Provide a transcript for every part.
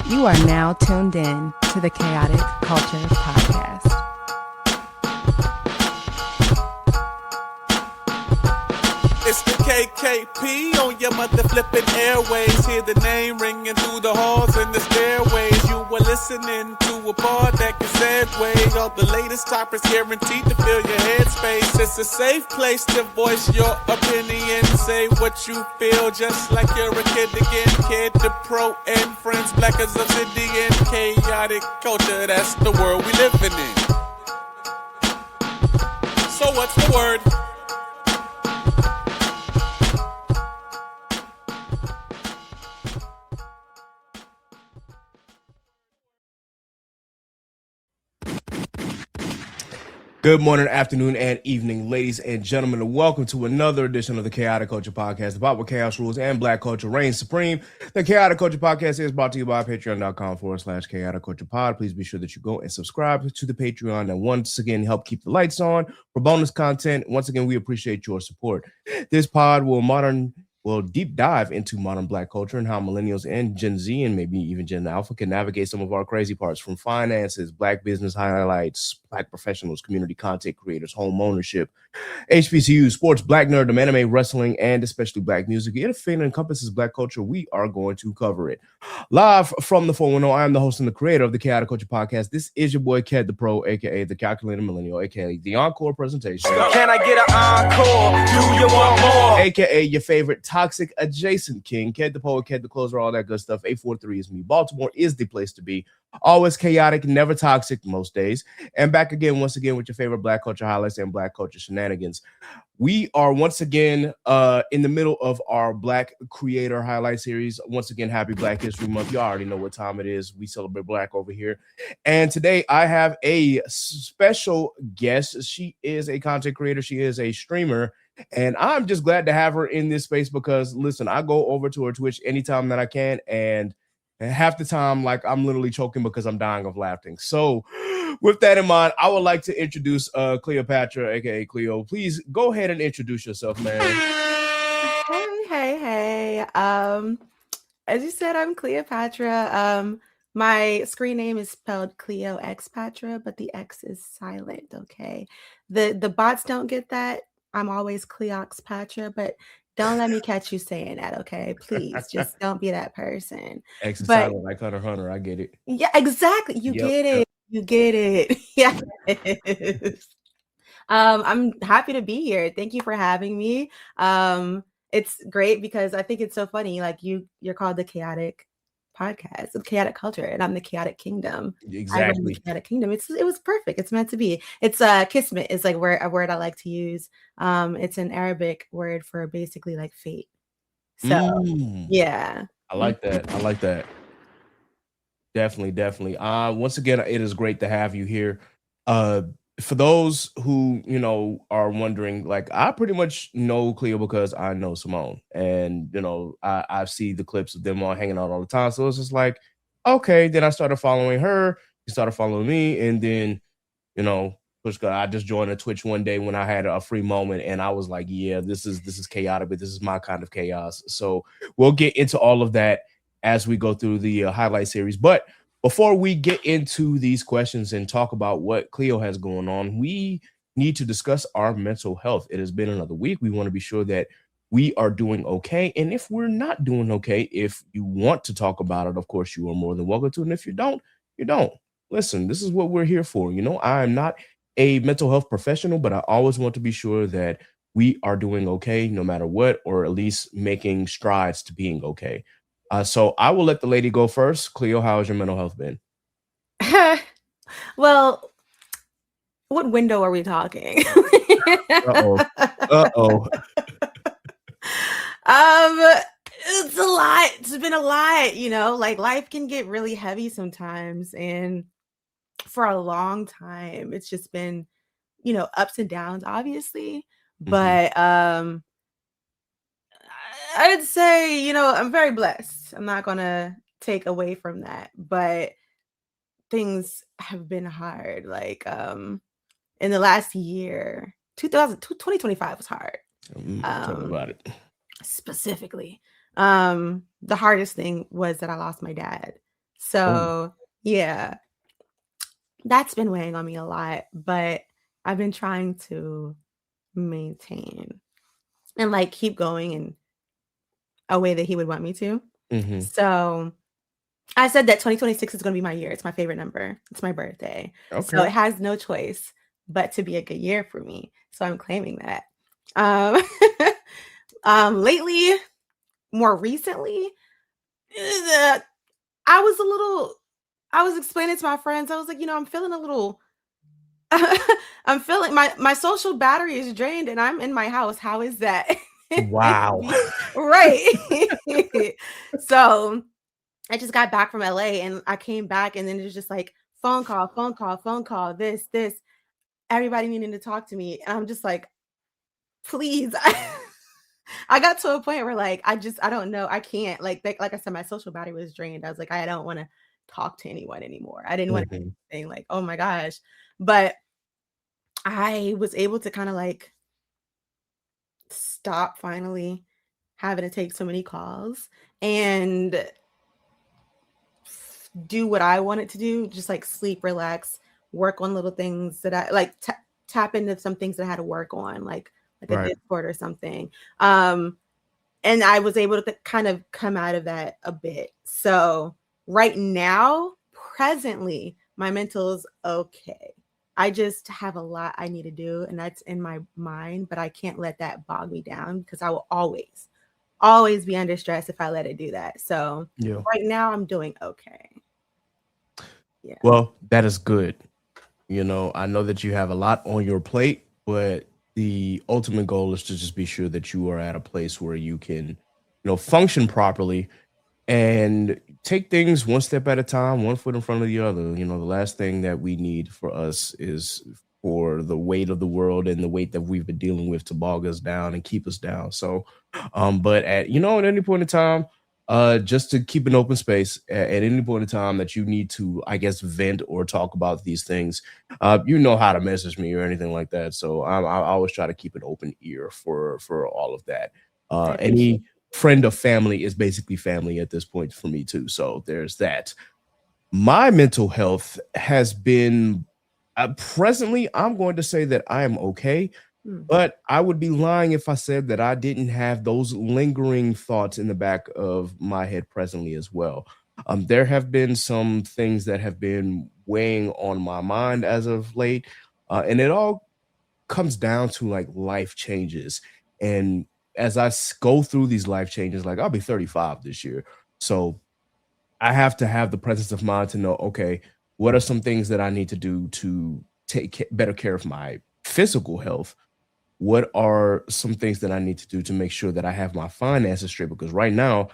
You are now tuned in to the Khaotic Kulture podcast. It's the KKP on your mother flipping airways. Hear the name ringing through the halls and the stairways. You were listening to a pod that can segue. All the latest topics guaranteed to fill your headspace. It's a safe place to voice your opinion. Say what you feel just like you're a kid again. Kid to pro and friends, black as obsidian. Chaotic culture, that's the world we living in. So what's the word? Good morning, afternoon, and evening, ladies and gentlemen, and welcome to another edition of the Khaotic Kulture podcast, about where chaos rules and black culture reigns supreme. The Khaotic Kulture podcast is brought to you by patreon.com/Khaotic Kulture pod. Please be sure that you go and subscribe to the Patreon and once again help keep the lights on for bonus content. Once again, we appreciate your support. This pod will deep dive into modern black culture and how millennials and Gen Z and maybe even Gen Alpha can navigate some of our crazy parts, from finances, black business highlights, black professionals, community content creators, home ownership, HBCU, sports, black nerdom, anime, wrestling, and especially black music. If it encompasses black culture, we are going to cover it. Live from the 410, I am the host and the creator of the Khaotic Kulture podcast. This is your boy, Ked the Pro, aka the Calculated Millennial, aka the Encore presentation. Can I get an encore? Do you want more? AKA your favorite toxic adjacent king, Ked the Poet, Ked the Closer, all that good stuff. 843 is me. Baltimore is the place to be. Always chaotic, never toxic most days. And back again, once again, with your favorite black culture highlights and black culture shenanigans. We are once again in the middle of our Black Creator Highlight Series. Once again, happy Black History Month. You already know what time it is. We celebrate black over here. And today I have a special guest. She is a content creator. She is a streamer. And I'm just glad to have her in this space because, listen, I go over to her Twitch anytime that I can. And half the time, like, I'm literally choking because I'm dying of laughing. So with that in mind, I would like to introduce Cleopatra, aka Cleo. Please go ahead and introduce yourself, man. Hey. As you said, I'm Cleopatra. My screen name is spelled Cleoxpatra, but the X is silent. Okay, the bots don't get that. I'm always Cleoxpatra, but don't let me catch you saying that, okay? Please, just don't be that person. X is silent like Hunter. I get it. Yeah, exactly. You get it. You get it. Yes. I'm happy to be here. Thank you for having me. It's great because I think it's so funny. Like you're called the Khaotic podcast, the Khaotic Culture, and I'm the Khaotic Kingdom. Exactly. The Khaotic Kingdom. It was perfect. It's meant to be. It's kismet is like a word I like to use. It's an Arabic word for basically like fate. So yeah. I like that. Definitely. Once again, it is great to have you here. For those who, are wondering, like, I pretty much know Cleo because I know Simone, and I see the clips of them all hanging out all the time. So it's just like, okay. Then I started following her. She started following me, and then I just joined a Twitch one day when I had a free moment, and I was like, yeah, this is chaotic, but this is my kind of chaos. So we'll get into all of that as we go through the highlight series. But before we get into these questions and talk about what Cleo has going on, we need to discuss our mental health. It has been another week. We want to be sure that we are doing okay. And if we're not doing okay, if you want to talk about it, of course, you are more than welcome to. And if you don't, you don't. Listen, this is what we're here for. I am not a mental health professional, but I always want to be sure that we are doing okay no matter what, or at least making strides to being okay. So I will let the lady go first. Cleo, how has your mental health been? Well, what window are we talking? Uh-oh. It's a lot. It's been a lot, like life can get really heavy sometimes. And for a long time, it's just been, ups and downs, obviously. But I'd say, I'm very blessed. I'm not going to take away from that, but things have been hard. Like in the last year, 2025 was hard. Tell me about it. Specifically, the hardest thing was that I lost my dad. Oh. So, yeah, that's been weighing on me a lot, but I've been trying to maintain and like keep going in a way that he would want me to. Mhm. So, I said that 2026 is going to be my year. It's my favorite number. It's my birthday. So Okay. it has no choice but to be a good year for me. So I'm claiming that. Um, lately, more recently, uh, I was a little, I was explaining to my friends, I was like, I'm feeling a little, I'm feeling my social battery is drained and I'm in my house. How is that? Wow. Right. So I just got back from LA and I came back and then it was just like phone call, phone call, phone call, this, everybody needing to talk to me. And I'm just like, please. I got to a point where like I don't know. I can't like I said, my social battery was drained. I was like, I don't want to talk to anyone anymore. I didn't want to Mhm. say like, oh my gosh. But I was able to kind of like stop finally having to take so many calls and do what I wanted to do, just like sleep, relax, work on little things that I like tap into some things that I had to work on, like a Right. Discord or something. Um, and I was able to kind of come out of that a bit. So right now, presently, my mental is okay. I just have a lot I need to do, and that's in my mind, but I can't let that bog me down because I will always be under stress if I let it do that. So Yeah. right now, I'm doing okay. Yeah. Well, that is good. I know that you have a lot on your plate, but the ultimate goal is to just be sure that you are at a place where you can, function properly and take things one step at a time, one foot in front of the other. The last thing that we need for us is for the weight of the world and the weight that we've been dealing with to bog us down and keep us down. So, but at any point in time, just to keep an open space at any point in time that you need to, I guess, vent or talk about these things, you know how to message me or anything like that. So I always try to keep an open ear for all of that. I appreciate Any friend of family is basically family at this point for me too. So there's that. My mental health has been presently, I'm going to say that I am okay, it. Mm. but I would be lying if I said that I didn't have those lingering thoughts in the back of my head presently as well. There have been some things that have been weighing on my mind as of late, and it all comes down to like life changes. And as go through these life changes, like I'll be 35 this year. So I have to have the presence of mind to know, okay, what are some things that I need to do to take better care of my physical health? What are some things that I need to do to make sure that I have my finances straight? Because right now,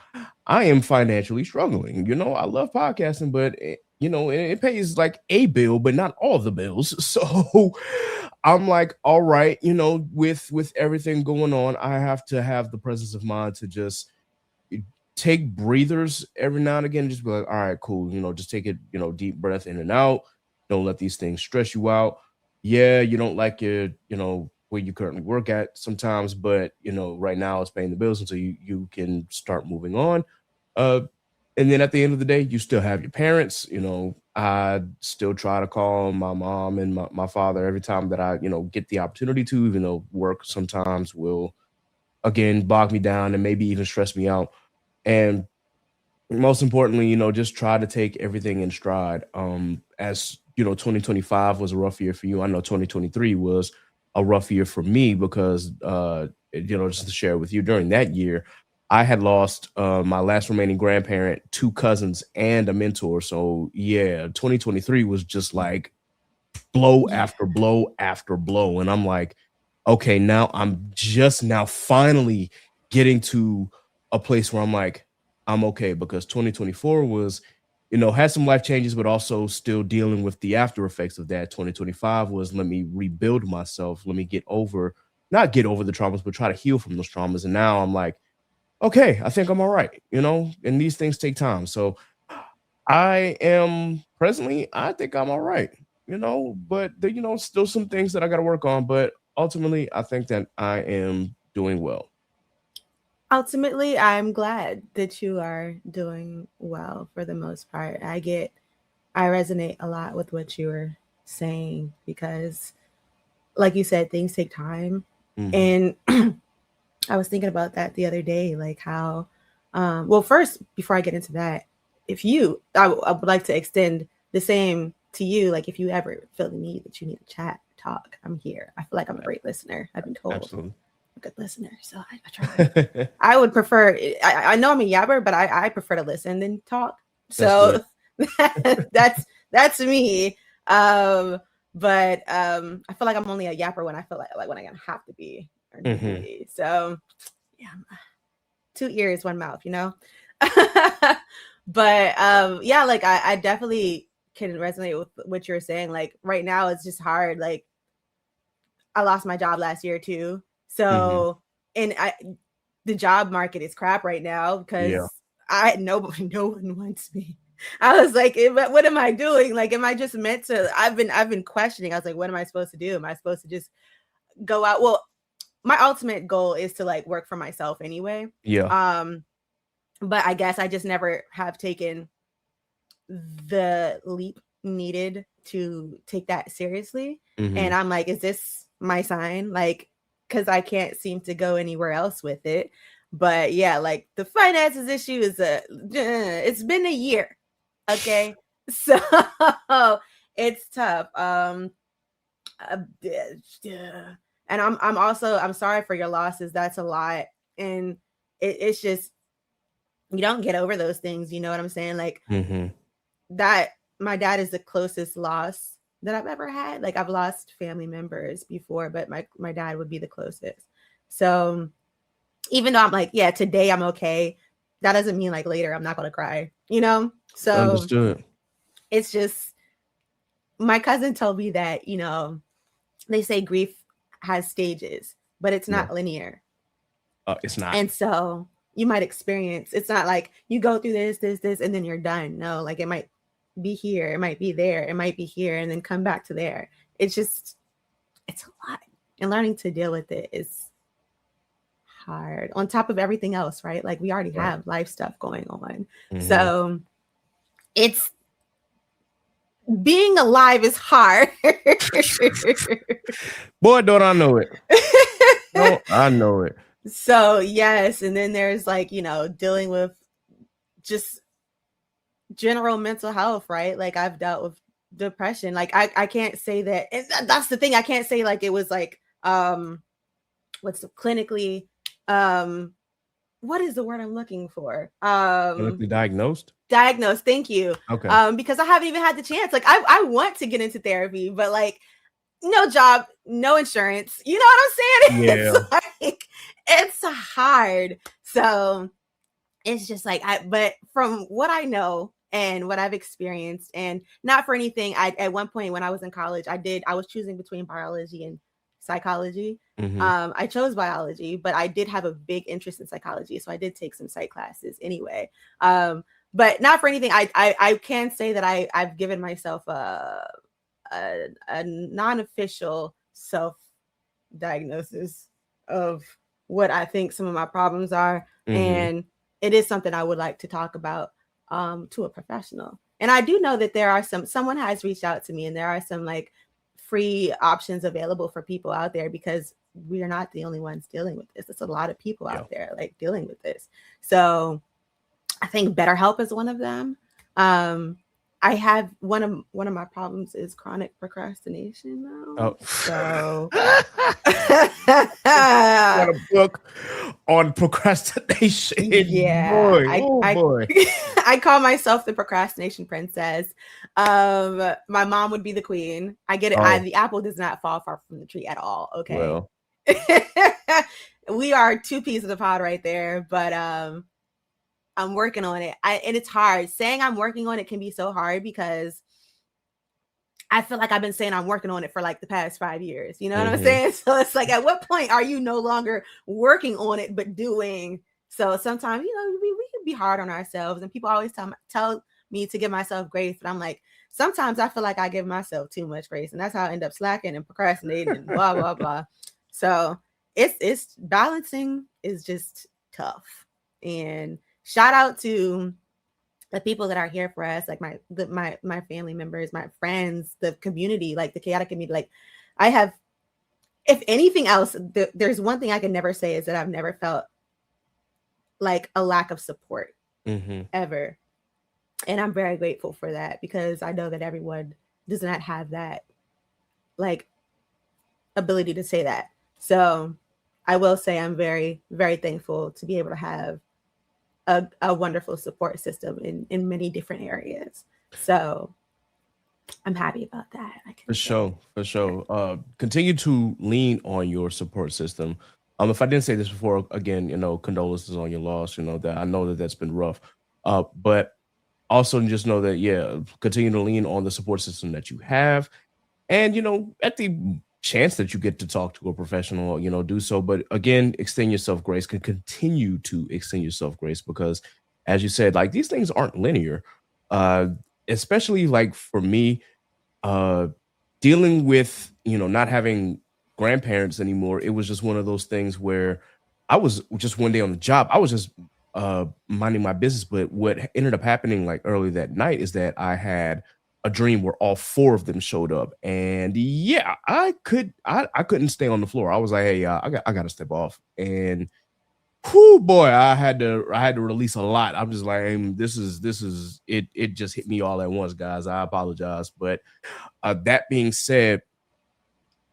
I am financially struggling. I love podcasting, but it pays like a bill, but not all of the bills. So I'm like, all right, with everything going on, I have to have the presence of mind to just take breathers every now and again, and just be like, all right, cool, just take it, deep breath in and out. Don't let these things stress you out. Yeah, you don't like where you currently work at sometimes, but right now it's paying the bills until you can start moving on. Uh and then at the end of the day, you still have your parents. I still try to call my mom and my father every time that I, get the opportunity to, even though work sometimes will again bog me down and maybe even stress me out. And most importantly, just try to take everything in stride. As 2025 was a rough year for you. I know 2023 was a rough year for me because just to share with you, during that year, I had lost my last remaining grandparent, two cousins, and a mentor. So yeah, 2023 was just like blow Yeah. after blow after blow. And I'm like, okay, now I'm just now finally getting to a place where I'm like, I'm okay, because 2024 was, had some life changes, but also still dealing with the after effects of that. 2025 was, let me rebuild myself. Let me not get over the traumas, but try to heal from those traumas. And now I'm like, okay, I think I'm all right, and these things take time. So I am presently, I think I'm all right, but there, still some things that I got to work on. But ultimately, I think that I am doing well. Ultimately, I'm glad that you are doing well for the most part. I resonate a lot with what you were saying because, like you said, things take time. Mhm. And I was thinking about that the other day, like how, well, first, before I get into that, I would like to extend the same to you. Like, if you ever feel the need that you need to chat, talk, I'm here. I feel like I'm a great listener. I've been told Absolutely. I'm a good listener, so I try. I would prefer. I know I'm a yabber, but I prefer to listen than talk. That's So good. that's me. Um, I feel like I'm only a yapper when I feel like when I have to be or need to Mhm. be. So yeah, two ears, one mouth, you know. Yeah, like I definitely can resonate with what you're saying. Like right now, it's just hard. Like I lost my job last year too, Mhm. so and I the job market is crap right now Yeah. because I nobody no one wants me. I was like, what am I doing? Like, am I just meant to? I've been questioning. I was like, what am I supposed to do? Am I supposed to just go out? Well, my ultimate goal is to like work for myself anyway. Yeah. Um, but I guess I just never have taken the leap needed to take that seriously. And Mhm. I'm like, is this my sign? Like, because I can't seem to go anywhere else with it. But yeah, like the finances issue is it's been a year. Okay. So it's tough. Yeah. And I'm also I'm sorry for your losses. That's a lot. And it's just you don't get over those things, you know what I'm saying? Like Mhm. that my dad is the closest loss that I've ever had. Like I've lost family members before, but my dad would be the closest. So even though I'm like, yeah, today I'm okay, that doesn't mean like later I'm not gonna cry, you know? So Understood. it's just my cousin told me that, they say grief has stages, but it's Yeah. not linear. It's not. And so you might experience it's not like you go through this, and then you're done. No, like it might be here, it might be there, it might be here, and then come back to there. It's just it's a lot. And learning to deal with it is hard on top of everything else, right? Like we already Right. have life stuff going on. Mhm. So it's being alive is hard. Boy, don't I know it. Don't I know it. So yes, and then there's like, dealing with just general mental health, right? Like I've dealt with depression. Like I can't say that that's the thing. I can't say like it was like what's clinically um what is the word I'm looking for? Clinically diagnosed? Diagnosed, thank you. Okay. Because I haven't even had the chance. Like I want to get into therapy, but like no job, no insurance. You know what I'm saying? Yeah. It's like it's hard. So it's just like but from what I know and what I've experienced, and not for anything, I at one point when I was in college, I was choosing between biology and psychology. Mhm. I chose biology, but I did have a big interest in psychology, so I did take some psych classes anyway. But not for anything, I can say that I've given myself a non-official self diagnosis of what I think some of my problems are. Mhm. And it is something I would like to talk about to a professional. And I do know that there are someone has reached out to me, and there are some like free options available for people out there because we are not the only ones dealing with this. It's a lot of people Yeah. out there like dealing with this. So I think BetterHelp is one of them. Um, I have one of my problems is chronic procrastination now. Oh. So Got a book on procrastination. yeah, Boy, oh I boy. I call myself the procrastination princess. My mom would be the queen. I get it. Oh, The apple does not fall far from the tree at all. Okay. well. We are two peas of the pod right there, but I'm working on it. And it's hard. Saying I'm working on it can be so hard because I feel like I've been saying I'm working on it for like the past 5 years. You know what I'm Mhm. saying? So it's like, at what point are you no longer working on it, but doing? So sometimes, we can be hard on ourselves, and people always tell me to give myself grace, but I'm like, sometimes I feel like I give myself too much grace, and that's how I end up slacking and procrastinating and blah blah blah. So it's balancing is just tough. And shout out to the people that are here for us, like my family members, my friends, the community, like the chaotic community. Like I have, if anything else, there's one thing I can never say is that I've never felt like a lack of support ever. And I'm very grateful for that, because I know that everyone does not have that like ability to say that. So I will say I'm very, very thankful to be able to have a wonderful support system in many different areas. So I'm happy about that. I can For say. sure, for sure. Continue to lean on your support system. If I didn't say this before, again, condolences on your loss. That I know that that's been rough. But also just know that, yeah, continue to lean on the support system that you have. And, at the chance that you get to talk to a professional, do so. But again, extend yourself grace, can continue to extend yourself grace, because as you said, like, these things aren't linear. Especially like for me, uh dealing with not having grandparents anymore, it was just one of those things where I was just one day on the job, I was just minding my business, but what ended up happening like early that night is that I had a dream where all four of them showed up, and yeah, I couldn't stay on the floor. I was like, hey, I got to step off. And whoo, boy, I had to release a lot. I'm just like, this is it just hit me all at once, guys. I apologize. But that being said,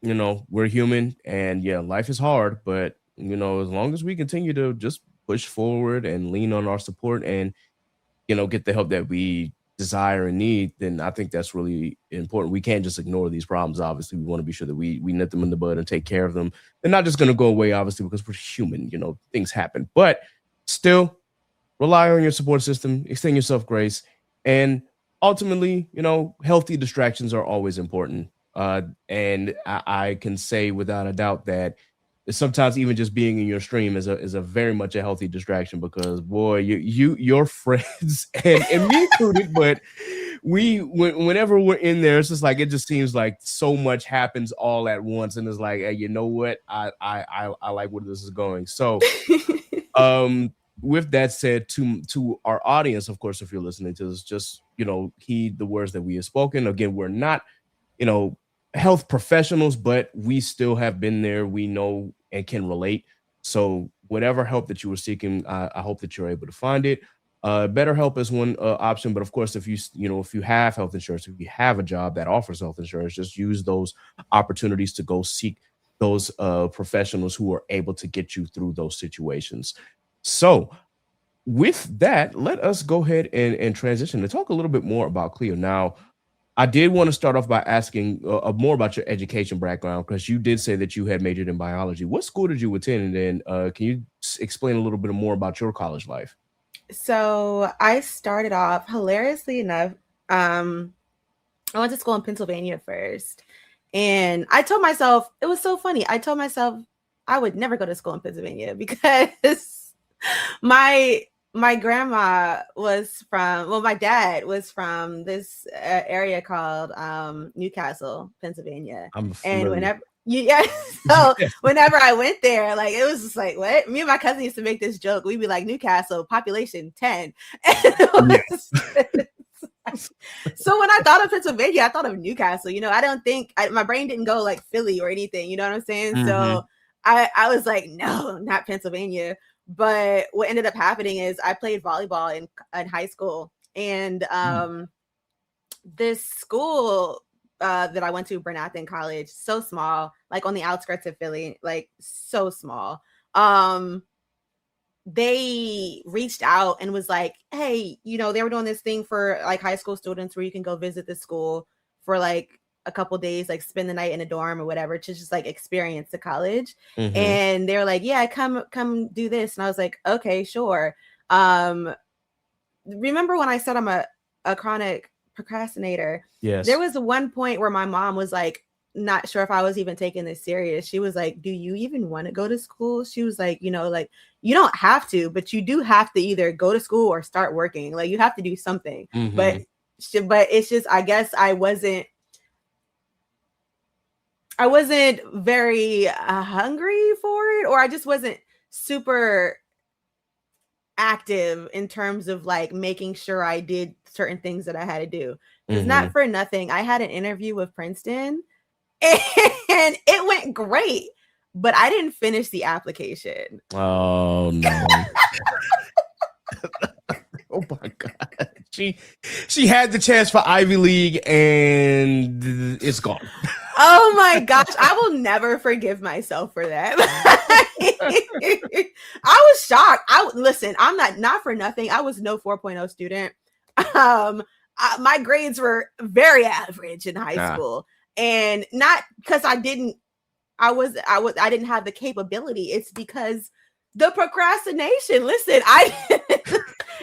we're human, and yeah, life is hard, but as long as we continue to just push forward and lean on our support, and get the help that we desire and need, then I think that's really important. We can't just ignore these problems. Obviously, we want to be sure that we nip them in the bud and take care of them. They're not just going to go away, obviously, because we're human. Things happen, but still, rely on your support system, extend yourself grace, and ultimately, healthy distractions are always important. And I can say without a doubt that sometimes even just being in your stream is a very much a healthy distraction, because boy, your friends and me included, but whenever we're in there, it's just like, it just seems like so much happens all at once, and it's like, hey, you know what, I like where this is going. So with that said, to our audience, of course, if you're listening to this, just heed the words that we have spoken. Again, we're not health professionals, but we still have been there. We know and can relate. So whatever help that you were seeking, I hope that you're able to find it. BetterHelp is one option, but of course, if you have health insurance, if you have a job that offers health insurance, just use those opportunities to go seek those professionals who are able to get you through those situations. So with that, let us go ahead and transition to talk a little bit more about Cleo. Now, I did want to start off by asking more about your education background, because you did say that you had majored in biology. What school did you attend? And then can you explain a little bit more about your college life? So I started off, hilariously enough, I went to school in Pennsylvania first. And I told myself, it was so funny. I told myself I would never go to school in Pennsylvania, because my grandma was from, well, my dad was from this area called Newcastle, Pennsylvania. I'm And familiar. whenever yeah, so Yes. whenever I went there, like, it was just like, what? Me and my cousin used to make this joke. We'd be like, Newcastle, population 10. So when I thought of Pennsylvania, I thought of Newcastle. I don't think my brain didn't go like Philly or anything. You know what I'm saying? Mm-hmm. So I was like, no, not Pennsylvania. But what ended up happening is I played volleyball in high school, and this school that I went to, Bernathen College, so small, like on the outskirts of Philly, like so small. They reached out and was like, hey, they were doing this thing for like high school students where you can go visit the school for like a couple days, like spend the night in a dorm or whatever, to just like experience the college. Mm-hmm. And they were like, yeah, come do this. And I was like, okay, sure. Remember when I said I'm a chronic procrastinator? Yes. There was one point where my mom was like, not sure if I was even taking this serious. She was like, do you even want to go to school? She was like, like, you don't have to, but you do have to either go to school or start working. Like, you have to do something. Mm-hmm. But it's just, I guess I wasn't very hungry for it, or I just wasn't super active in terms of like making sure I did certain things that I had to do. Because Mm-hmm. not for nothing, I had an interview with Princeton and it went great, but I didn't finish the application. Oh no. Oh my God. She had the chance for Ivy League and it's gone. Oh my gosh, I will never forgive myself for that. I was shocked. Listen, I'm not for nothing. I was no 4.0 student. My grades were very average in high school, and not because I didn't have the capability. It's because the procrastination. Listen,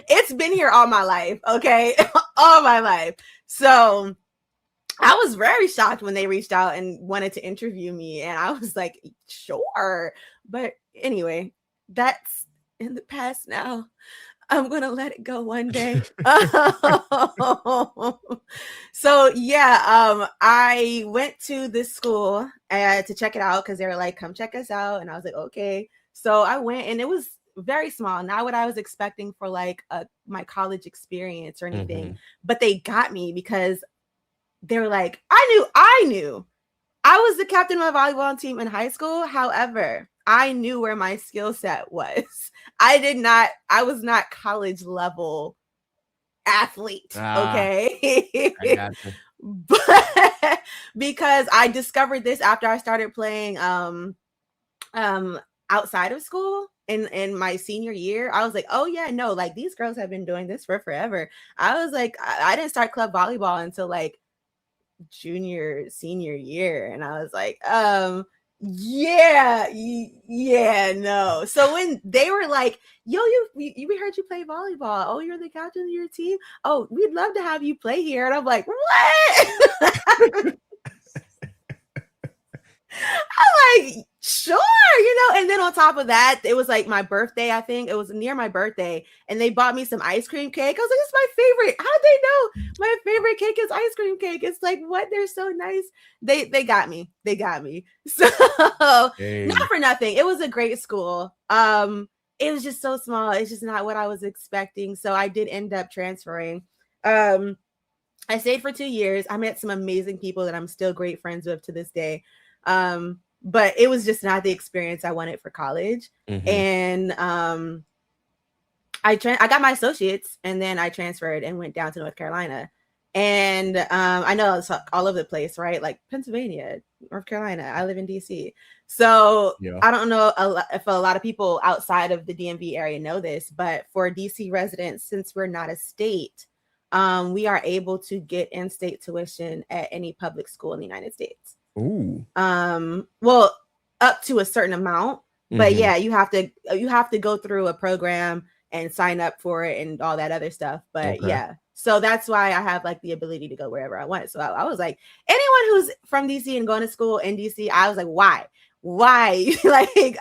it's been here all my life, okay? All my life. So I was very shocked when they reached out and wanted to interview me. And I was like, sure. But anyway, that's in the past now. I'm going to let it go one day. So yeah, I went to this school to check it out because they were like, come check us out. And I was like, okay. So I went, and it was very small, not what I was expecting for like my college experience or anything. But they got me because they were like, I knew I was the captain of my volleyball team in high school. However, I knew where my skill set was. I was not college level athlete. Okay. I got you. But because I discovered this after I started playing outside of school in my senior year. I was like, oh yeah, no, like these girls have been doing this for forever. I was like, I didn't start club volleyball until like senior year, and I was like, yeah, no. So when they were like, yo, we heard you play volleyball, oh, you're the captain of your team, oh, we'd love to have you play here, and I'm like, what? I'm like, sure, and then on top of that, it was like my birthday. I think it was near my birthday, and they bought me some ice cream cake. I was like, it's my favorite. How'd they know my favorite cake is ice cream cake? It's like, what? They're so nice. They got me. So not for nothing. It was a great school. It was just so small. It's just not what I was expecting. So I did end up transferring. I stayed for 2 years. I met some amazing people that I'm still great friends with to this day. But it was just not the experience I wanted for college. And I got my associates, and then I transferred and went down to North Carolina. And I know it's all over the place, right? Like Pennsylvania, North Carolina. I live in DC. So I don't know if a lot of people outside of the DMV area know this, but for DC residents, since we're not a state, we are able to get in-state tuition at any public school in the United States. Ooh. Well, up to a certain amount, but yeah, you have to go through a program and sign up for it and all that other stuff. But yeah, so that's why I have like the ability to go wherever I want. So I was like, anyone who's from DC and going to school in DC, I was like, why? Like,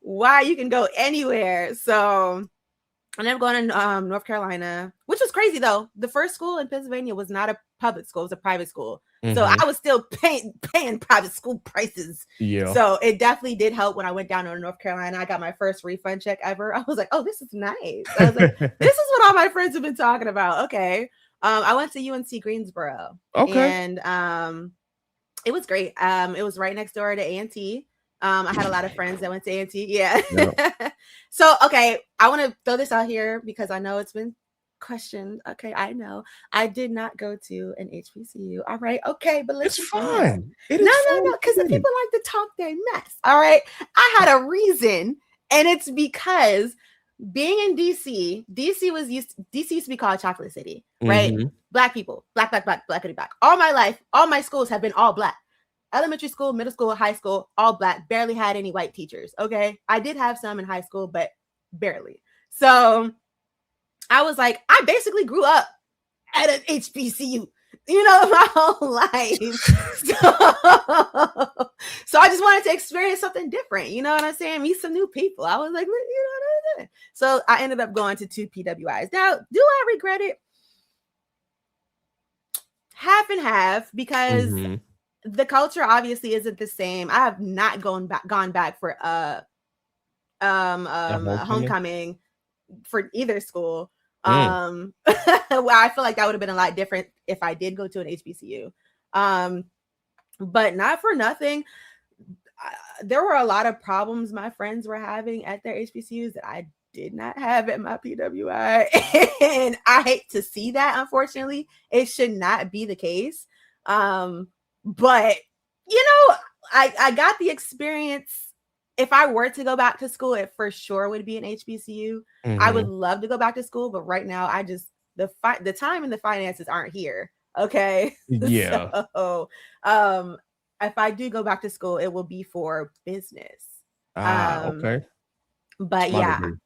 why you can go anywhere? So I ended up going to North Carolina, which was crazy though. The first school in Pennsylvania was not a public school; it was a private school. So I was still paying private school prices. Yeah. So it definitely did help when I went down to North Carolina. I got my first refund check ever. I was like, oh, this is nice. I was like, this is what all my friends have been talking about. Okay. I went to UNC Greensboro. Okay. And it was great. It was right next door to A&T. I had a lot of friends that went to A&T. Yeah. Yep. So, okay, I want to throw this out here because I know it's been questioned. Okay, I know. I did not go to an HBCU. All right. Okay, but it's fine. No, because the people like to talk their mess. All right. I had a reason, and it's because being in DC used to be called Chocolate City, right? Black people, black. All my life, all my schools have been all black. Elementary school, middle school, high school, all black. Barely had any white teachers. Okay. I did have some in high school, but barely. So I was like, I basically grew up at an HBCU, my whole life. So I just wanted to experience something different. You know what I'm saying? Meet some new people. I was like, what I'm saying? So I ended up going to 2 PWIs. Now, do I regret it? Half and half, because the culture obviously isn't the same. I have not gone back for a homecoming for either school. Mm. Well, I feel like that would have been a lot different if I did go to an HBCU. But not for nothing, there were a lot of problems my friends were having at their HBCUs that I did not have at my PWI. And I hate to see that, unfortunately. It should not be the case. But, you know, I got the experience. If I were to go back to school, it for sure would be an HBCU. I would love to go back to school, but right now I just, the time and the finances aren't here. Okay. Yeah. So, if I do go back to school, it will be for business. Okay. But My yeah, degree.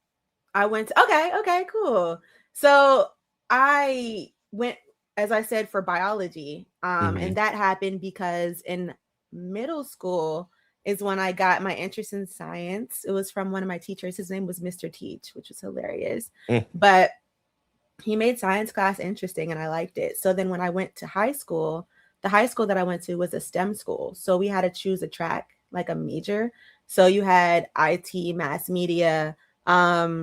I went to, okay, cool. So I went, as I said, for biology. And that happened because in middle school is when I got my interest in science. It was from one of my teachers. His name was Mr. Teach, which was hilarious. But he made science class interesting and I liked it. So then when I went to high school, the high school that I went to was a STEM school. So we had to choose a track, like a major. So you had IT, mass media, biotech,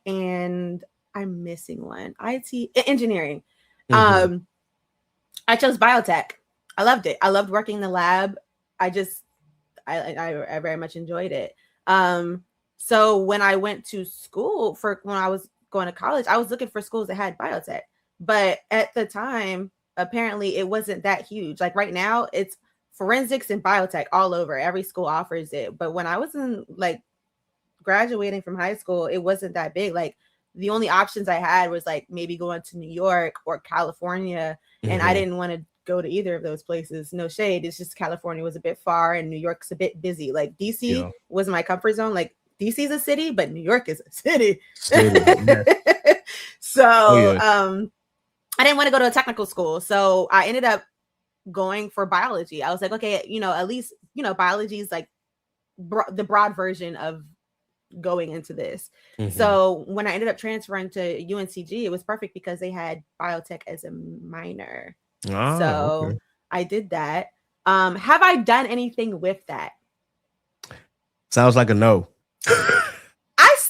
and I'm missing one. IT, engineering. I chose biotech. I loved it. I loved working in the lab. I very much enjoyed it. So when I went to school when I was going to college, I was looking for schools that had biotech. But at the time, apparently it wasn't that huge. Like right now, it's forensics and biotech all over. Every school offers it. But when I was in like graduating from high school, it wasn't that big. Like the only options I had was like maybe going to New York or California. And I didn't want to go to either of those places. No shade. It's just California was a bit far and New York's a bit busy. Like DC was my comfort zone. Like DC is a city, but New York is a city. So I didn't want to go to a technical school. So I ended up going for biology. I was like, okay, at least, biology is like the broad version of going into this. So when I ended up transferring to UNCG, it was perfect because they had biotech as a minor. So I did that. Have I done anything with that? Sounds like a no.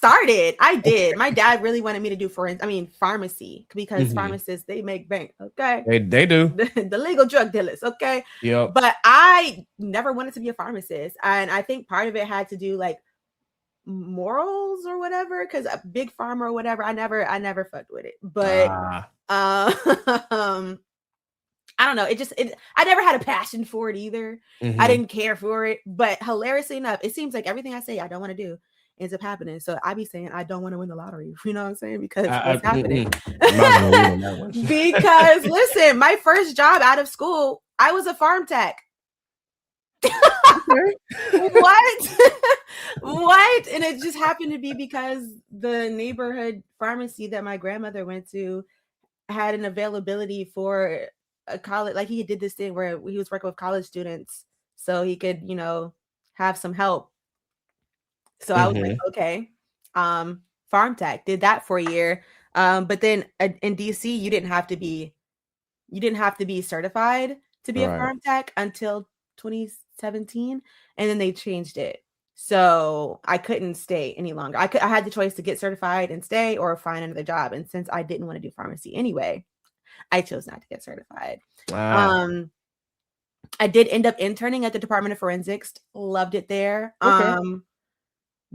I did. My dad really wanted me to do pharmacy, because pharmacists, they make bank. Okay. They do. The legal drug dealers. Okay. Yeah. But I never wanted to be a pharmacist. And I think part of it had to do like morals or whatever, because a big pharma or whatever, I never fucked with it. But I don't know. I never had a passion for it either. I didn't care for it. But hilariously enough, it seems like everything I say I don't want to do ends up happening. So I be saying I don't want to win the lottery. You know what I'm saying? Because what's happening? Because listen, my first job out of school, I was a farm tech. What? What? And it just happened to be because the neighborhood pharmacy that my grandmother went to had an availability for a college. Like he did this thing where he was working with college students so he could, have some help. So I was like, okay, farm tech, did that for a year. But then in DC, you didn't have to be certified to be a farm tech until 2017, and then they changed it. So I couldn't stay any longer. I had the choice to get certified and stay or find another job. And since I didn't want to do pharmacy anyway, I chose not to get certified. I did end up interning at the Department of Forensics. Loved it there.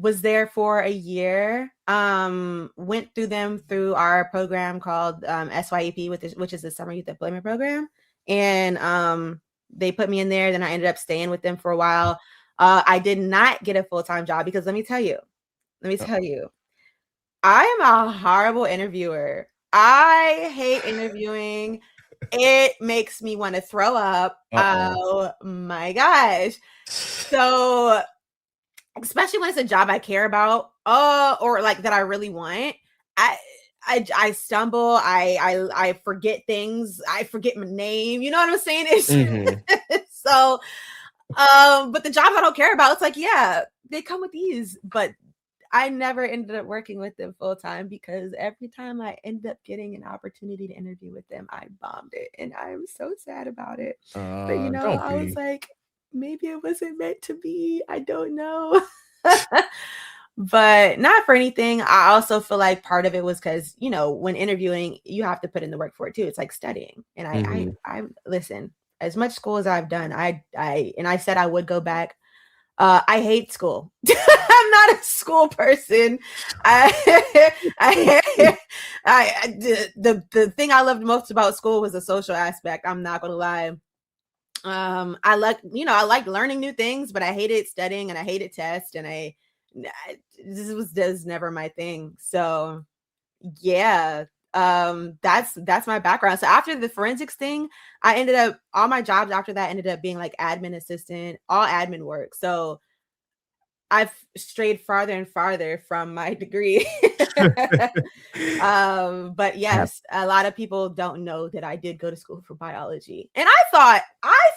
Was there for a year. Went through our program called SYEP, which is the Summer Youth Employment Program. And they put me in there. Then I ended up staying with them for a while. I did not get a full-time job because let me tell you, I am a horrible interviewer. I hate interviewing. It makes me want to throw up. Oh my gosh. So especially when it's a job I care about, or like that I really want, I stumble, I forget things, I forget my name, you know what I'm saying? It's so but the jobs I don't care about, it's like, yeah, they come with ease, but I never ended up working with them full time because every time I end up getting an opportunity to interview with them, I bombed it, and I'm so sad about it. But I was like, maybe it wasn't meant to be. I don't know. But not for anything. I also feel like part of it was because, when interviewing, you have to put in the work for it too. It's like studying. And I listen, as much school as I've done, I said I would go back. I hate school. I'm not a school person. The thing I loved most about school was the social aspect. I'm not gonna lie. I like learning new things, but I hated studying and I hated tests, and this was never my thing. So yeah, that's my background. So after the forensics thing, I ended up, all my jobs after that ended up being like admin assistant, all admin work. So I've strayed farther and farther from my degree. But yes, a lot of people don't know that I did go to school for biology. And I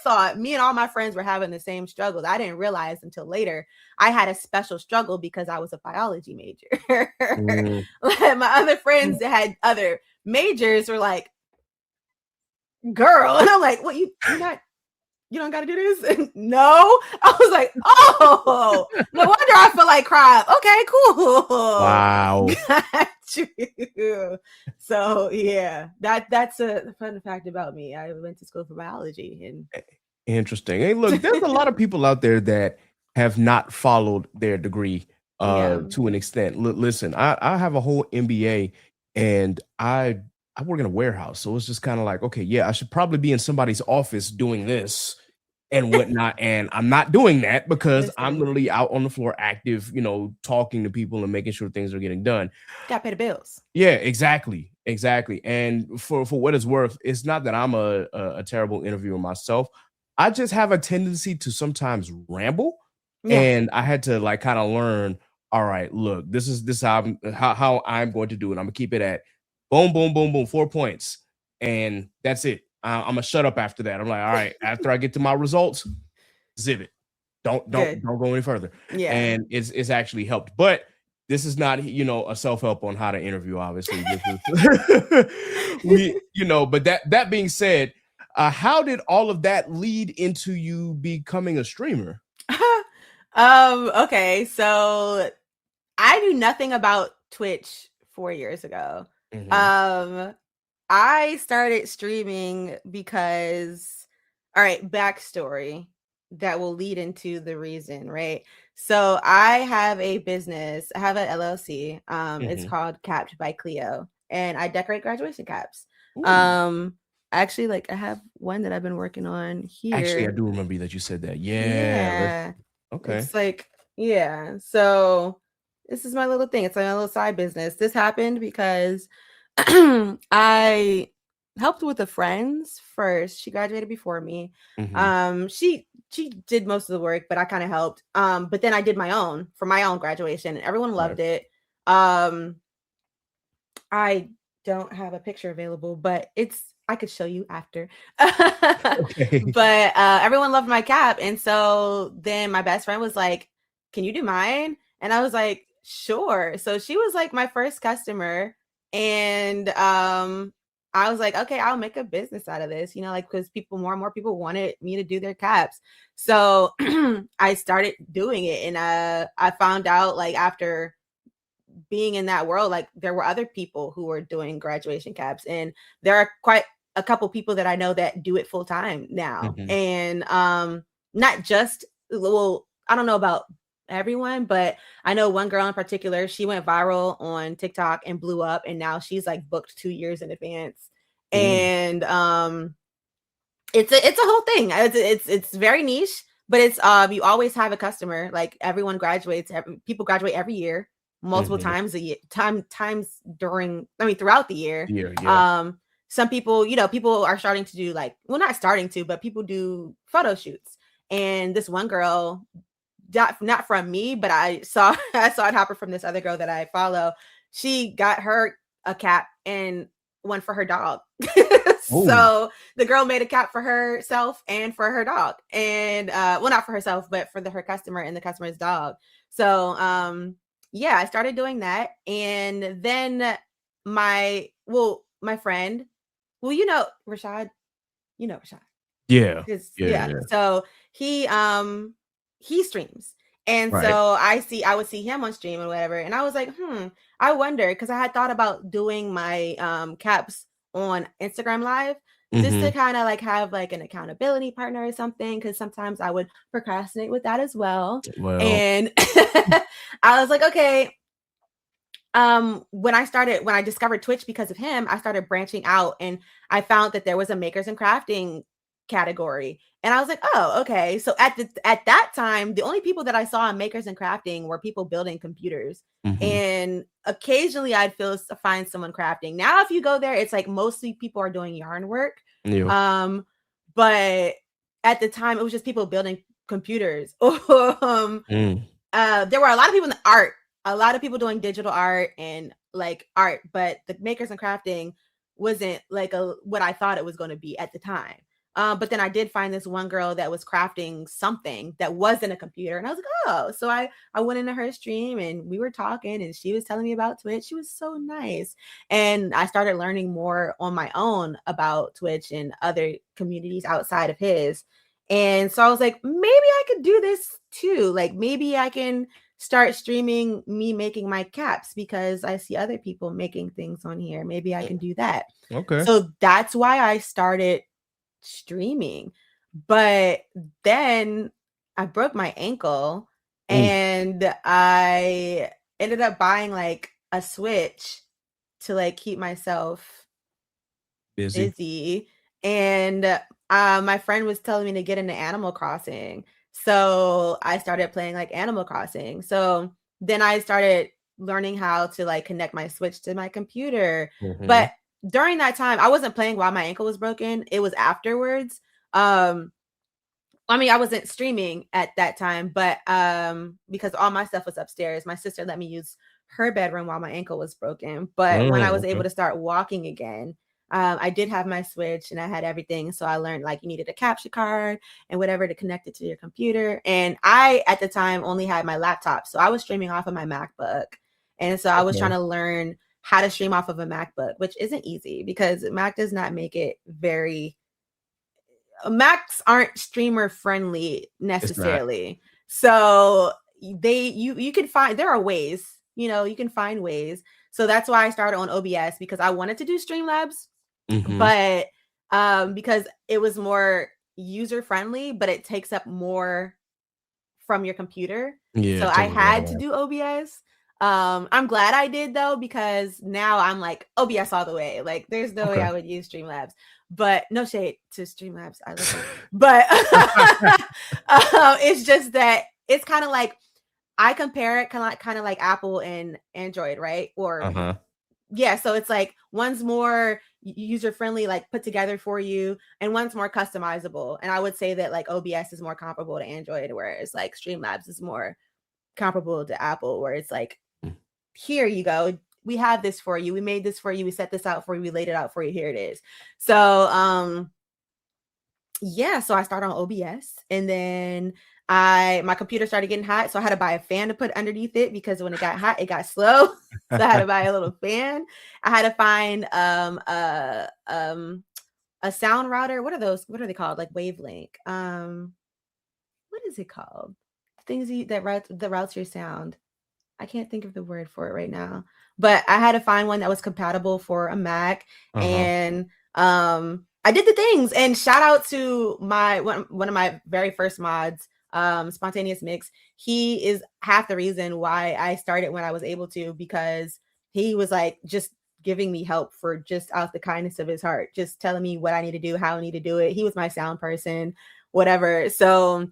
thought me and all my friends were having the same struggles. I didn't realize until later I had a special struggle because I was a biology major. Like my other friends that had other majors were like, girl. And I'm like, what, you don't got to do this? No. I was like, oh, no wonder I feel like crap. Okay, cool. Wow. Got you. So yeah, that's a fun fact about me. I went to school for biology. And interesting. Hey, look, there's a lot of people out there that have not followed their degree to an extent. Listen, I have a whole MBA, and I work in a warehouse, so it's just kind of like, okay, yeah, I should probably be in somebody's office doing this and whatnot, and I'm not doing that because I'm literally out on the floor, active, talking to people and making sure things are getting done. Got to pay the bills. Yeah, exactly. And for what it's worth, it's not that I'm a terrible interviewer myself. I just have a tendency to sometimes ramble, and I had to like kind of learn. All right, look, this is how I'm going to do it. I'm gonna keep it at boom, boom, boom, boom, 4 points, and that's it. I'm gonna shut up after that. I'm like, all right, after I get to my results, zip it. Don't go any further. Yeah, and it's actually helped. But this is not a self-help on how to interview. Obviously, But that being said, how did all of that lead into you becoming a streamer? Okay, so I knew nothing about Twitch 4 years ago. I started streaming because, all right, backstory that will lead into the reason, right? So I have a business. I have an LLC. It's called Capped by Cleo, and I decorate graduation caps. Actually, like I have one that I've been working on here. Actually, I do remember that you said that. Yeah. Okay. It's like, yeah. So this is my little thing. It's like my little side business. This happened because I helped with a friend's first. She graduated before me. She did most of the work, but I kind of helped. But then I did my own for my own graduation, and everyone loved it. I don't have a picture available, but I could show you after. Okay. But everyone loved my cap, and so then my best friend was like, "Can you do mine?" And I was like, "Sure." So she was like my first customer. And I was like, okay, I'll make a business out of this, because more and more people wanted me to do their caps. So I started doing it. And I found out, like, after being in that world, like there were other people who were doing graduation caps, and there are quite a couple people that I know that do it full time now. And not just, well, I don't know about everyone, but I know one girl in particular. She went viral on TikTok and blew up, and now she's like booked 2 years in advance. And it's a whole thing. It's very niche, but it's you always have a customer. Like everyone graduates, people graduate every year, multiple times a year, times throughout the year. Some people, people are starting to do not starting to, but people do photo shoots. And this one girl, not from me, but I saw it happen from this other girl that I follow. She got her a cap and one for her dog. So the girl made a cap for herself and for her dog, and not for herself, but for her customer and the customer's dog. So I started doing that, and then my friend, Rashad, Rashad. Yeah. So he streams, And Right. so I would see him on stream and whatever. And I was like, I wonder, because I had thought about doing my caps on Instagram Live just to Mhm. kind of like have like an accountability partner or something. Cause sometimes I would procrastinate with that as well. Well, And I was like, okay, when I discovered Twitch because of him, I started branching out and I found that there was a makers and crafting category. And I was like, oh, okay. So at that time, the only people that I saw in makers and crafting were people building computers. mhm. And occasionally I'd find someone crafting. Now if you go there, it's like mostly people are doing yarn work. Yeah. Um, but at the time it was just people building computers. Mm. There were a lot of people in the art, a lot of people doing digital art and like art, but the makers and crafting wasn't like what I thought it was going to be at the time. But then I did find this one girl that was crafting something that wasn't a computer, and I was like, oh, so I went into her stream and we were talking, and she was telling me about Twitch. She was so nice, and I started learning more on my own about Twitch and other communities outside of his. And so I was like, maybe I could do this too. Like maybe I can start streaming me making my caps because I see other people making things on here. Maybe I can do that. Okay. So that's why I started streaming. But then I broke my ankle Ooh, and I ended up buying like a Switch to like keep myself busy. busy. And my friend was telling me to get into Animal Crossing. So I started playing like Animal Crossing. So then I started learning how to like connect my Switch to my computer. Mhm. But during that time, I wasn't playing while my ankle was broken. It was afterwards. I mean, I wasn't streaming at that time, but because all my stuff was upstairs, my sister let me use her bedroom while my ankle was broken. But when I was able Okay. to start walking again, I did have my Switch and I had everything. So I learned like you needed a capture card and whatever to connect it to your computer. And I, at the time, only had my laptop. So I was streaming off of my MacBook. And so I was trying Okay. to learn how to stream off of a MacBook, which isn't easy because Mac does not make it very Macs aren't streamer friendly It's not. necessarily. So you can find there are ways, you can find ways. So that's why I started on OBS because I wanted to do Streamlabs, Mhm. but because it was more user friendly, but it takes up more from your computer. Yeah, So it I takes a lot had to of do OBS. I'm glad I did though, because now I'm like OBS all the way. Like there's no way okay. I would use Streamlabs, but no shade to Streamlabs. I love it. But it's just that it's kind of like I compare it kind of like Apple and Android, right? Or Uh-huh. yeah, so it's like one's more user friendly, like put together for you, and one's more customizable. And I would say that like OBS is more comparable to Android, whereas like Streamlabs is more comparable to Apple, where it's like, Mm. here you go. We have this for you. We made this for you. We set this out for you. We laid it out for you. Here it is. So yeah, so I started on OBS and then my computer started getting hot. So I had to buy a fan to put underneath it because when it got hot, it got slow. So I had to buy a little fan. I had to find a sound router. What are those? What are they called? Like Wavelink. What is it called? Things that routes your sound. I can't think of the word for it right now. But I had to find one that was compatible for a Mac. Uh-huh. And I did the things. And shout out to my one of my very first mods, Spontaneous Mix. He is half the reason why I started when I was able to, because he was like just giving me help for just out the kindness of his heart, just telling me what I need to do, how I need to do it. He was my sound person, whatever. So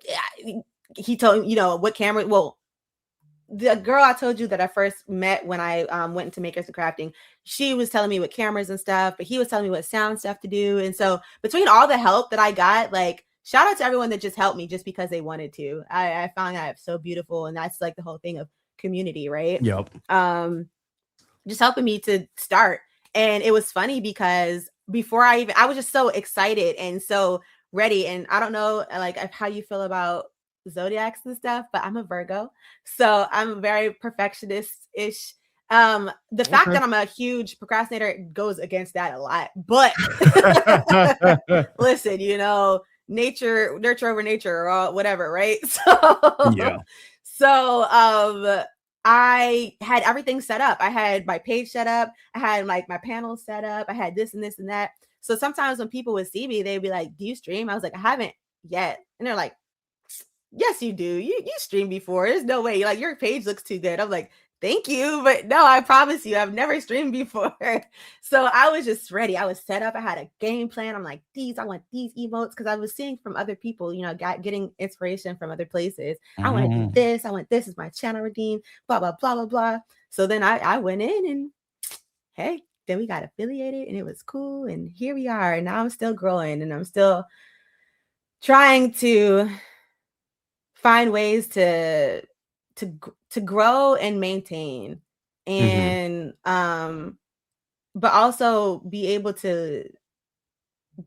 yeah, he told what camera. Well, the girl I told you that I first met when I went into Makers and Crafting, she was telling me what cameras and stuff, but he was telling me what sound stuff to do. And so between all the help that I got, like shout out to everyone that just helped me just because they wanted to. I found that so beautiful, and that's like the whole thing of community, right? Yep. Just helping me to start. And it was funny because before I was just so excited and so ready. And I don't know like how you feel about zodiacs and stuff, but I'm a Virgo. So I'm very perfectionist-ish. The fact Okay. that I'm a huge procrastinator goes against that a lot. But listen, nurture over nature or whatever, right? Yeah. So I had everything set up. I had my page set up. I had like my panel set up. I had this and this and that. So sometimes when people would see me, they'd be like, "Do you stream?" I was like, "I haven't yet," and they're like, "Yes, you do. You streamed before. There's no way. Like your page looks too good." I'm like, "Thank you, but no, I promise you, I've never streamed before." So I was just ready. I was set up. I had a game plan. I'm like, I want these emotes because I was seeing from other people, getting inspiration from other places. I want to do this. I want this as my channel redeem. Blah blah blah blah blah. So then I went in and hey, then we got affiliated and it was cool. And here we are. And now I'm still growing and I'm still trying to find ways to grow and maintain and but also be able to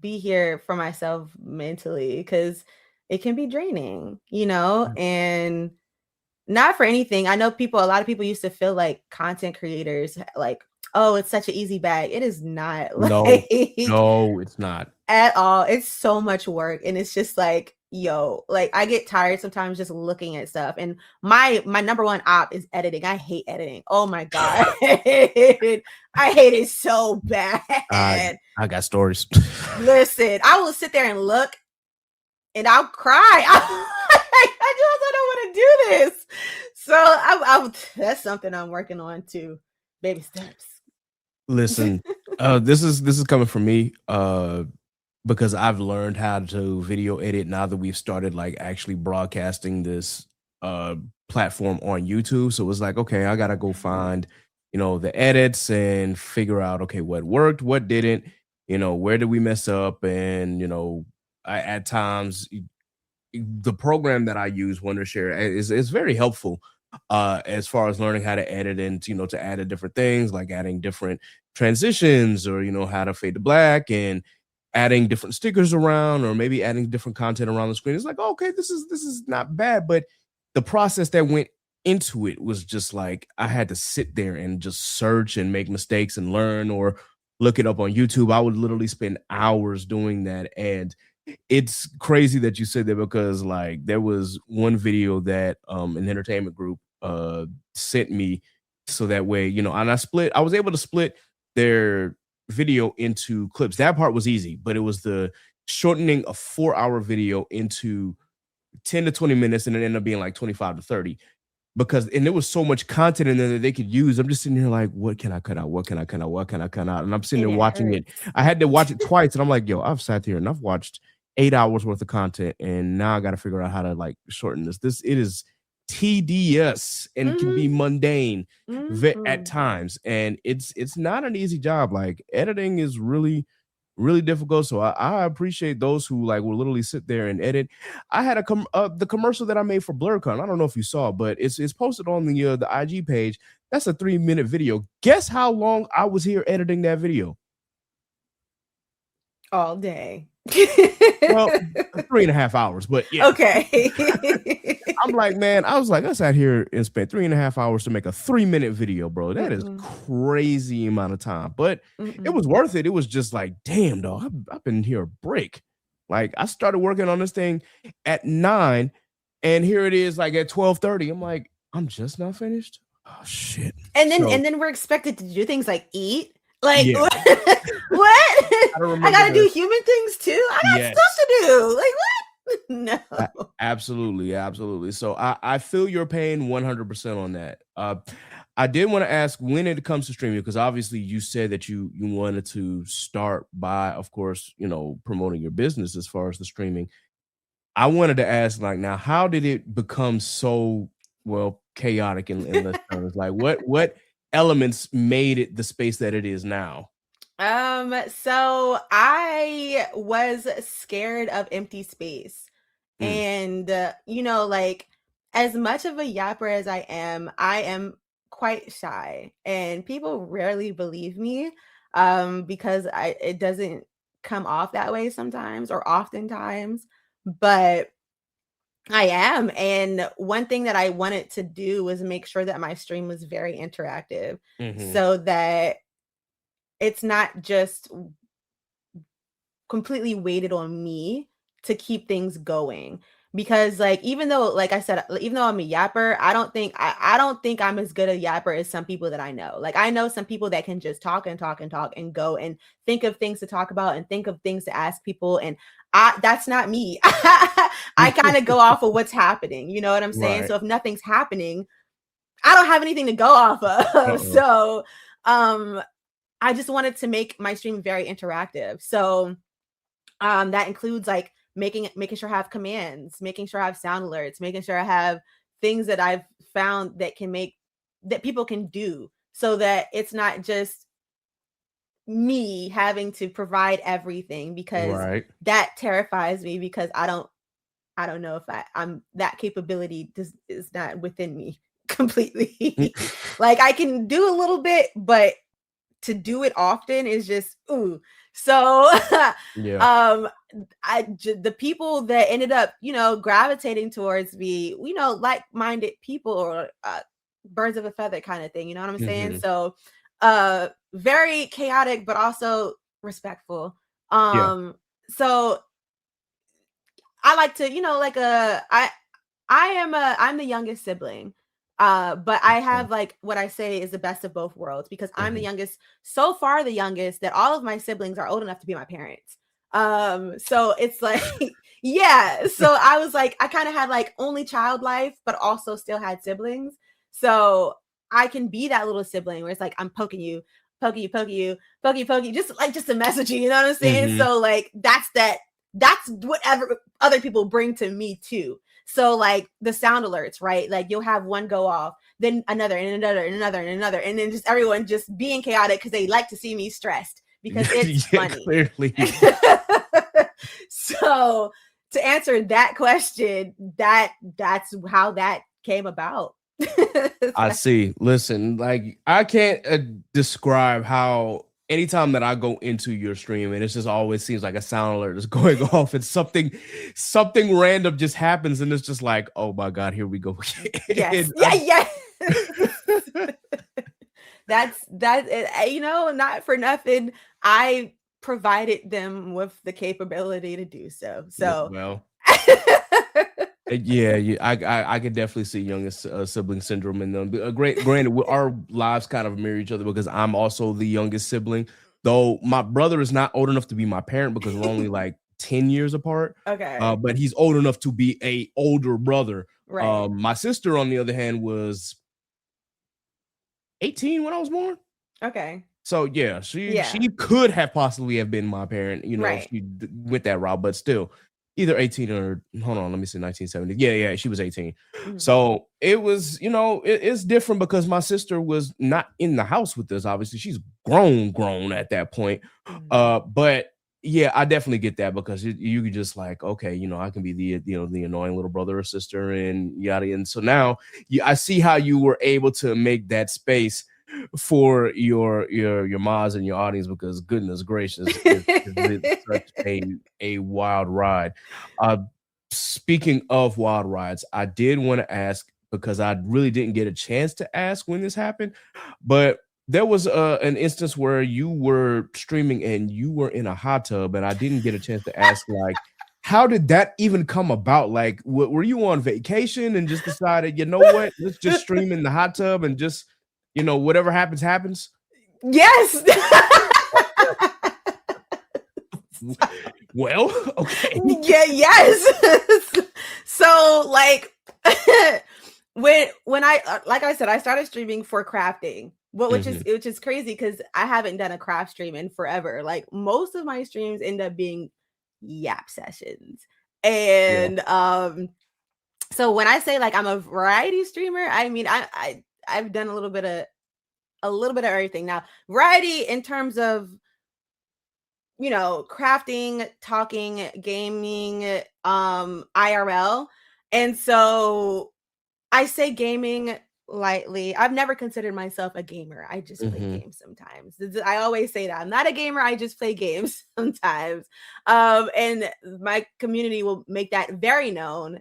be here for myself mentally because it can be draining, and not for anything. I know a lot of people used to feel like content creators like, oh, it's such an easy bag. It is not. No, Like no, it's not. at all. It's so much work and it's just like, yo, like I get tired sometimes just looking at stuff. And my number one op is editing. I hate editing. Oh my god. I hate it so bad. I got stories. Listen, I will sit there and look and I'll cry. I just don't want to do this. So that's something I'm working on too. Baby steps. Listen, this is coming from me because I've learned how to video edit now that we've started like actually broadcasting this platform on YouTube. So it's like, okay, I gotta go find, the edits and figure out, okay, what worked, what didn't, where did we mess up, and at times the program that I use, Wondershare, is very helpful as far as learning how to edit and to add different things like adding different transitions or how to fade to black and adding different stickers around or maybe adding different content around the screen. It's like, okay, this is not bad, but the process that went into it was just like I had to sit there and just search and make mistakes and learn or look it up on YouTube. I would literally spend hours doing that, and it's crazy that you said that because like there was one video that an entertainment group sent me so that way, and I was able to split their video into clips. That part was easy, but it was the shortening a 4-hour video into 10 to 20 minutes and it ended up being like 25 to 30 and there was so much content in there that they could use. I'm just sitting here like, what can I cut out? What can I cut out? What can I cut out? And I'm sitting there watching it. I had to watch it twice and I'm like, yo, I've sat here and I've watched 8 hours worth of content and now I got to figure out how to like shorten this. It is tedious and can be mundane at times. And it's not an easy job. Like editing is really, really difficult. So I appreciate those who like will literally sit there and edit. I had the commercial that I made for BlurCon. I don't know if you saw, but it's posted on the IG page. That's a 3-minute video. Guess how long I was here editing that video? All day. Well, 3.5 hours, but yeah. Okay. I'm like, man, I sat here and spent 3.5 hours to make a 3-minute video, bro. That is crazy amount of time, but it was worth it. It was just like, damn, dog, I've been here a break. Like I started working on this thing at 9 and here it is like at 12:30. I'm like, I'm just not finished. Oh shit. And then we're expected to do things like eat. Like yeah. What? I gotta do human things too. I got stuff to do. Like what? No. Absolutely. So I feel your pain 100% on that. I did want to ask when it comes to streaming, because obviously you said that you wanted to start by, of course, promoting your business as far as the streaming. I wanted to ask, like, now, how did it become so chaotic in this terms? Like, what elements made it the space that it is now? So I was scared of empty space. And like as much of a yapper as I am quite shy and people rarely believe me because it doesn't come off that way sometimes or oftentimes, but I am. And one thing that I wanted to do was make sure that my stream was very interactive so that it's not just completely weighted on me to keep things going. Because like even though like I said, even though I'm a yapper, I don't think I'm as good a yapper as some people that I know. Like I know some people that can just talk and talk and talk and go and think of things to talk about and think of things to ask people, and that's not me. I kind of go off of what's happening, you know what I'm saying? Right. So if nothing's happening, I don't have anything to go off of. So I just wanted to make my stream very interactive. So that includes like making sure I have commands, making sure I have sound alerts, making sure I have things that I've found that can make that people can do, so that it's not just me having to provide everything, because Right. that terrifies me, because I don't know if I'm that capability is not within me completely. Like I can do a little bit, but to do it often is just ooh. So Yeah. the people that ended up, you know, gravitating towards me, you know, like-minded people, or birds of a feather kind of thing, you know what I'm saying? Hmm. So very chaotic but also respectful. Yeah. So I like to, you know, like I'm the youngest sibling. But I Okay. have like what I say is the best of both worlds, because I'm the Hmm. youngest, so far the youngest that all of my siblings are old enough to be my parents. So it's like yeah, so I was like I kind of had like only child life but also still had siblings. So I can be that little sibling where it's like I'm poking you, poking you, poking you, poking you, poking you, just like just a messaging, you know what I'm saying? Hmm. So like that's whatever other people bring to me too. So like the sound alerts, right? Like you'll have one go off, then another and another and another and another, and then just everyone just being chaotic because they like to see me stressed because it's Yeah, funny. clearly. So to answer that question, that's how that came about. I see. Listen, like I can't describe how anytime that I go into your stream and it just always seems like a sound alert is going off and something random just happens and it's just like, oh my God, here we go Yes. again. Yeah, yeah. That you know, not for nothing. I provided them with the capability to do so. So Well, yeah, yeah, I could definitely see youngest sibling syndrome in them. But, granted, our lives kind of mirror each other because I'm also the youngest sibling. Though my brother is not old enough to be my parent because we're only like 10 years apart. okay. But he's old enough to be a older brother. Right. My sister, on the other hand, was 18 when I was born. Okay. So yeah, she Yeah. could have possibly have been my parent, you know, if Right. she went that route, but still, either 18 or hold on, let me see, 1970. Yeah, yeah, she was 18. Mhm. So it was, you know, it's different because my sister was not in the house with us. Obviously, she's grown at that point. Mhm. But yeah, I definitely get that because you could just like, okay, you know, I can be the the annoying little brother or sister and yada. And so now, I see how you were able to make that space for your mods and your audience because goodness gracious, it's such a wild ride. Uh, Speaking of wild rides, I did want to ask because I really didn't get a chance to ask when this happened, but there was an instance where you were streaming and you were in a hot tub, and I didn't get a chance to ask like. How did that even come about? Like, were you on vacation and just decided, you know what, let's just stream in the hot tub and just whatever happens, happens. Yes. Well, okay. Yeah, yes. So like when I like I said, I started streaming for crafting. Well, Mhm. which is crazy because I haven't done a craft stream in forever. Like most of my streams end up being yap sessions. Yeah. And so when I say like I'm a variety streamer, I mean I've done a little bit of everything. Now, variety in terms of, you know, crafting, talking, gaming, IRL. And so I say gaming lightly. I've never considered myself a gamer. I just play Mm-hmm. games sometimes. I always say that I'm not a gamer. I just play games sometimes. And my community will make that very known.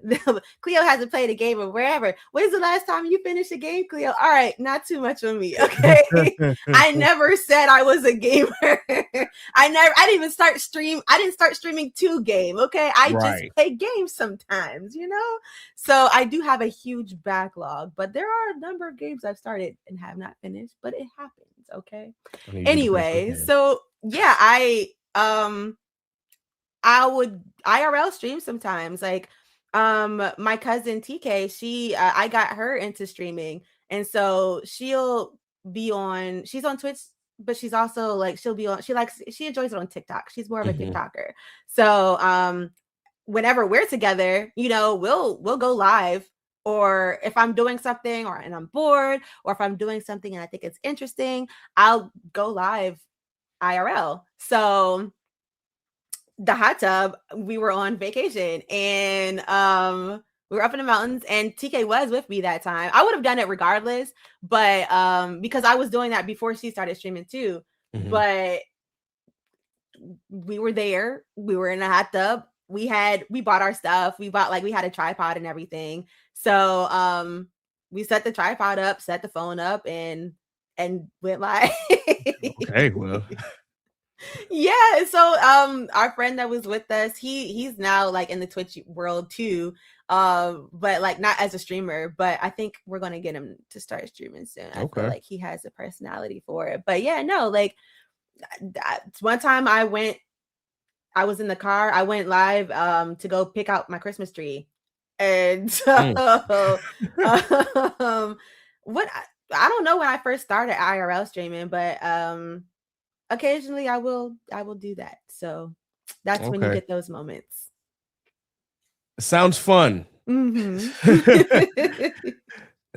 Cleo hasn't played a game or wherever. When's the last time you finished a game, Cleo? All right, not too much on me. Okay. I never said I was a gamer. I didn't even start stream. I didn't start streaming to game. Okay. I just Right. play games sometimes, you know? So I do have a huge backlog, but there are a number of games I've started and have not finished, but it happens. Okay. I need you to finish those Anyway, games. so yeah, I would IRL stream sometimes. Like my cousin TK, I got her into streaming. And so she's on Twitch, but she's also like she enjoys it on TikTok. She's more of a Mm-hmm. TikToker. So whenever we're together, we'll go live, or if I'm doing something and I'm bored, or if I'm doing something and I think it's interesting, I'll go live IRL. So the hot tub, we were on vacation and we were up in the mountains and TK was with me that time. I would have done it regardless, but because I was doing that before she started streaming too. Mm-hmm. But we were there, we were in a hot tub, we bought our stuff, we had a tripod and everything. So we set the tripod up, set the phone up, and went live. Okay, well. Yeah, so our friend that was with us, he's now like in the Twitch world too, but like not as a streamer, but I think we're gonna get him to start streaming soon. I feel like he has a personality for it. But yeah, no, like one time I was in the car, I went live to go pick out my Christmas tree, and so what I don't know when I first started IRL streaming, but occasionally I will do that. So that's when you get those moments. Sounds fun. Mm-hmm.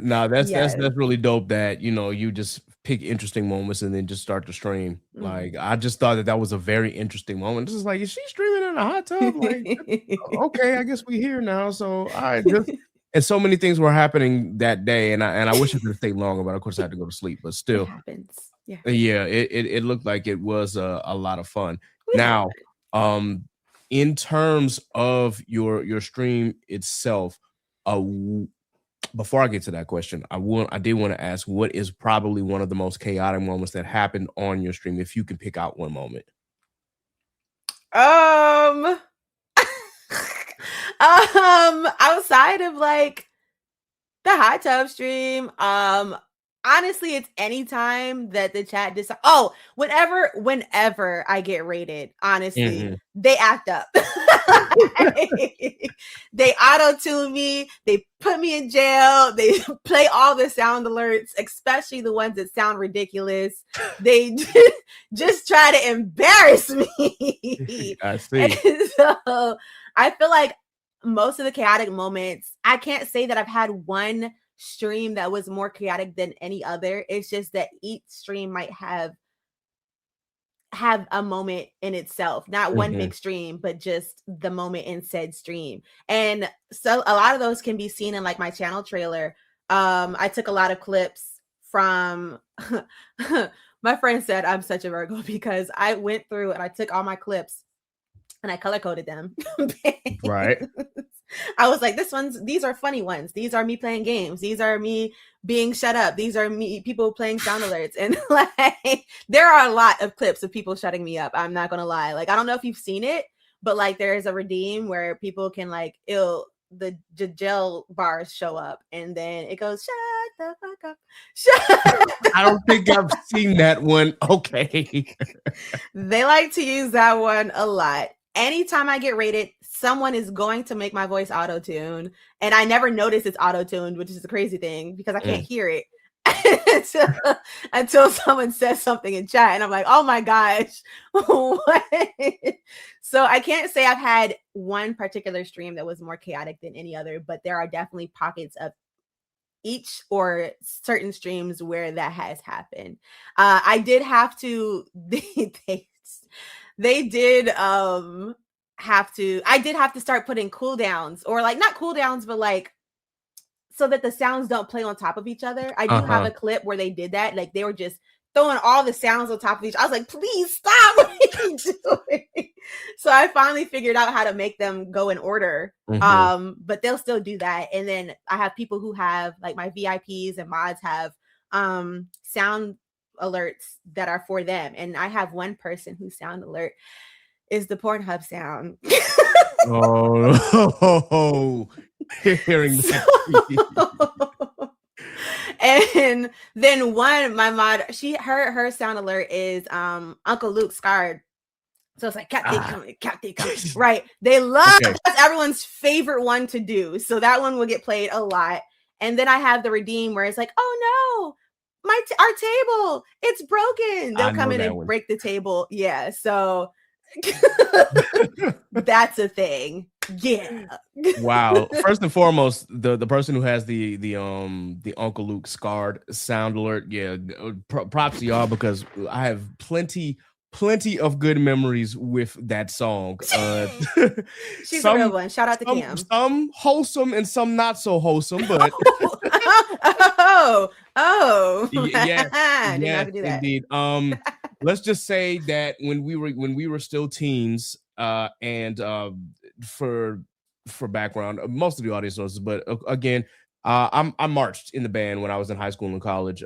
No, that's really dope that you just pick interesting moments and then just start to stream. Mm-hmm. Like I just thought that was a very interesting moment. This is like, is she streaming in a hot tub? Like, okay, I guess we're here now. So all right, and so many things were happening that day, and I wish I could have stayed longer, but of course I had to go to sleep. But still, it happens. Yeah, it looked like it was a lot of fun. Now, in terms of your stream itself, before I get to that question, I did want to ask, what is probably one of the most chaotic moments that happened on your stream, if you can pick out one moment? Outside of like the hot tub stream, honestly, it's anytime that the chat decides. Oh, whenever I get rated, honestly, they act up. They auto-tune me. They put me in jail. They play all the sound alerts, especially the ones that sound ridiculous. They just try to embarrass me. I see. So I feel like most of the chaotic moments, I can't say that I've had one stream that was more chaotic than any other. It's just that each stream might have a moment in itself, not one big stream, but just the moment in said stream. And so a lot of those can be seen in like my channel trailer. I took a lot of clips from my friend said I'm such a Virgo because I went through and I took all my clips and I color coded them. Right. I was like, these are funny ones. These are me playing games. These are me being shut up. These are me, people playing sound alerts. And like, there are a lot of clips of people shutting me up. I'm not going to lie. Like, I don't know if you've seen it, but like there is a redeem where people can like, the gel bars show up and then it goes, shut the fuck up. Shut. I don't think I've seen that one. Okay. They like to use that one a lot. Anytime I get rated, someone is going to make my voice auto-tuned. And I never notice it's auto-tuned, which is a crazy thing because I can't hear it until someone says something in chat. And I'm like, oh my gosh. What? So I can't say I've had one particular stream that was more chaotic than any other, but there are definitely pockets of each or certain streams where that has happened. I did have to, they did I did have to start putting cooldowns, or like not cooldowns, but like so that the sounds don't play on top of each other. I do have Uh-huh. a clip where they did that. Like they were just throwing all the sounds on top of each. I was like, please stop. What are you doing? So I finally figured out how to make them go in order. But they'll still do that. And then I have people who have like my VIPs and mods have sound alerts that are for them. And I have one person whose sound alert is the Pornhub sound. Oh, hearing that. And then my mod, her sound alert is Uncle Luke scarred. So it's like Captain coming. Right. They love that's everyone's favorite one to do. So that one will get played a lot. And then I have the redeem where it's like, oh no, our table, it's broken. They'll come in and break the table. Yeah. So that's a thing. Yeah. Wow. First and foremost, the person who has the Uncle Luke scarred sound alert, yeah, props to y'all, because I have plenty of good memories with that song. She's a real one. Shout out to Cam. Some wholesome and some not so wholesome, but yeah, did not do that. Indeed. Let's just say that when we were still teens, and for background, most of the audience knows this, but again, I marched in the band when I was in high school and college,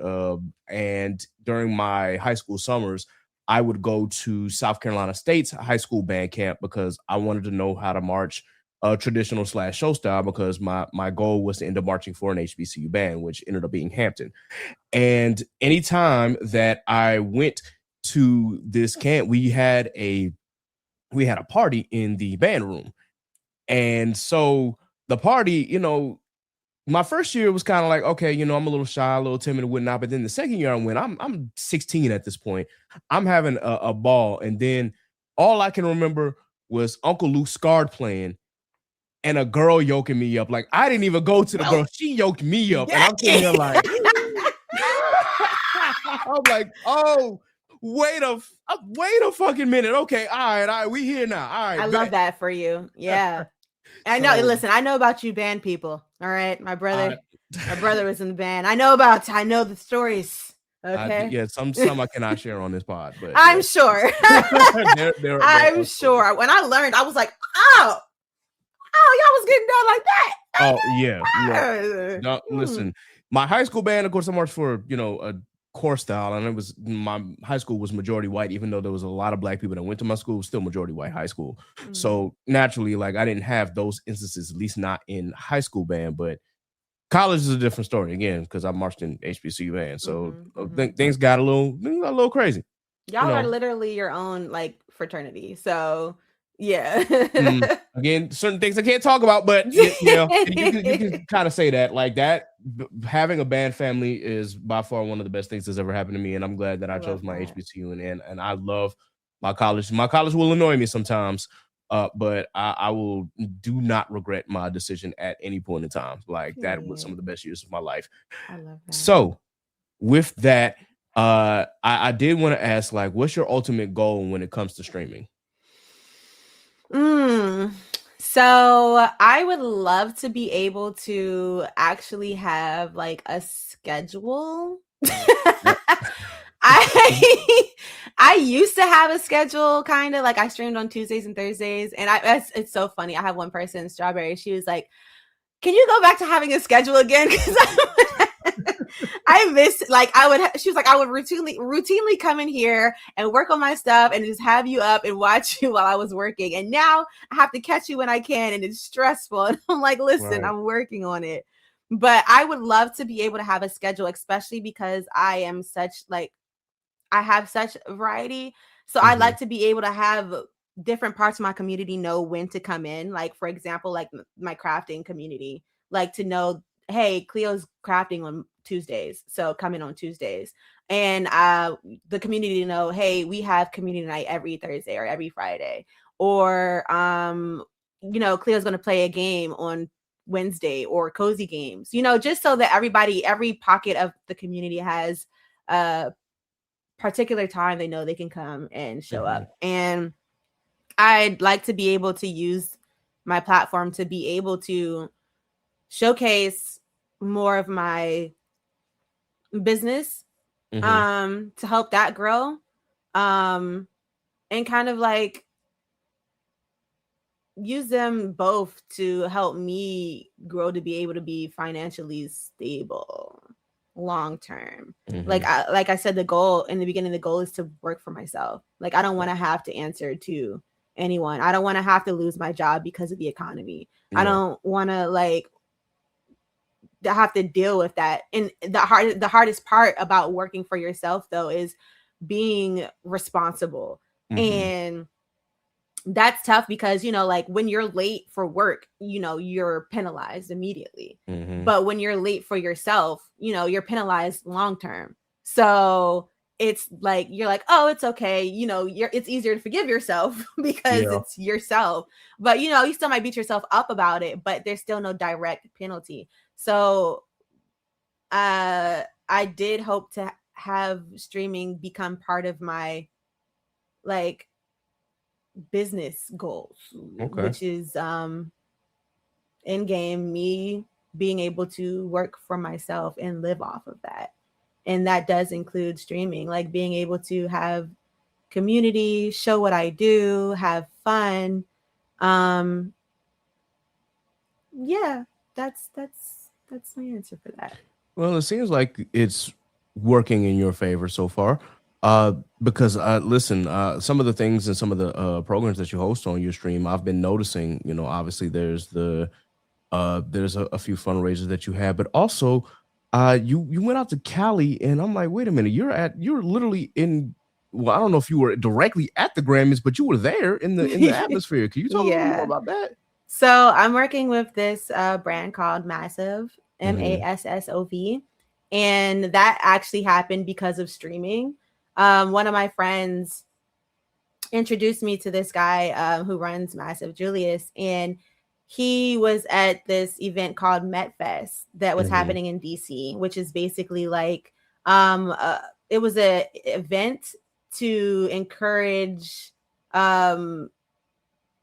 and during my high school summers, I would go to South Carolina State's high school band camp because I wanted to know how to march traditional / show style, because my goal was to end up marching for an HBCU band, which ended up being Hampton. And anytime that I went to this camp, we had a party in the band room. And so the party, my first year was kind of like, okay, I'm a little shy, a little timid and whatnot. But then the second year I went, I'm 16 at this point. I'm having a ball. And then all I can remember was Uncle Luke Scarred playing and a girl yoking me up. Like, I didn't even go to the girl. She yoked me up. And I'm sitting there like, I'm like, oh, wait a fucking minute. Okay, all right, we here now. All right. I love that for you. Yeah. I know. Listen, I know about you band people. All right. My brother was in the band. I know the stories. Okay. Some I cannot share on this pod, but I'm sure. I'm sure. When I learned, I was like, oh, y'all was getting done like that. Oh, yeah. No, listen, my high school band, of course, I marched for, a core style, and my high school was majority white, even though there was a lot of black people that went to my school. It was still majority white high school. So naturally, like, I didn't have those instances, at least not in high school band. But college is a different story, again, because I marched in HBCU band. So things got a little crazy. Y'all are literally your own like fraternity. So yeah. Again, certain things I can't talk about, but you can kind of say that, like, that having a band family is by far one of the best things that's ever happened to me, and I'm glad that I chose my HBCU, and I love my college. My college will annoy me sometimes, but I will do not regret my decision at any point in time. Like, that was some of the best years of my life. I love that. So with that, I did want to ask, like, what's your ultimate goal when it comes to streaming? So I would love to be able to actually have like a schedule. I used to have a schedule, kind of like I streamed on Tuesdays and Thursdays, and it's so funny. I have one person, Strawberry. She was like, "Can you go back to having a schedule again?" Because I miss, like, she was like, I would routinely come in here and work on my stuff and just have you up and watch you while I was working. And now I have to catch you when I can, and it's stressful. And I'm like, listen, I'm working on it. But I would love to be able to have a schedule, especially because I have such variety. So I'd like to be able to have different parts of my community know when to come in. Like, for example, like my crafting community, like to know, hey, Cleo's crafting on Tuesdays, so come in on Tuesdays. And the community to know, hey, we have community night every Thursday or every Friday. Or, Cleo's going to play a game on Wednesday, or cozy games, just so that every pocket of the community has a particular time they know they can come and show up. And I'd like to be able to use my platform to be able to showcase more of my business Mm-hmm. to help that grow, and kind of like use them both to help me grow to be able to be financially stable long term. Mm-hmm. Like I said, the goal in the beginning, the goal is to work for myself. Like I don't want to have to answer to anyone. I don't want to have to lose my job because of the economy. I Yeah. don't want to like have to deal with that. And the hardest part about working for yourself though is being responsible. Mm-hmm. And that's tough because, you know, like when you're late for work, you know, you're penalized immediately. Mm-hmm. But when you're late for yourself, you know, you're penalized long term. So it's like you're like, oh, it's okay, you know, it's easier to forgive yourself because Yeah. it's yourself. But you know, you still might beat yourself up about it, but there's still no direct penalty. So I did hope to have streaming become part of my like business goals, Okay. which is in game me being able to work for myself and live off of that. And that does include streaming, like being able to have community, show what I do, have fun. Um yeah, that's my answer for that. Well, it seems like it's working in your favor so far. Because listen, some of the things and some of the programs that you host on your stream, I've been noticing. You know, obviously there's a few fundraisers that you have, but also you went out to Cali, and I'm like, wait a minute, you're literally in. Well, I don't know if you were directly at the Grammys, but you were there in the atmosphere. Can you tell me a little more Yeah. about that? So I'm working with this brand called Massive, Mm-hmm. Massov, and that actually happened because of streaming. One of my friends introduced me to this guy who runs Massive, Julius, and he was at this event called MetFest that was Mm-hmm. happening in DC, which is basically like um, uh, it was a event to encourage um,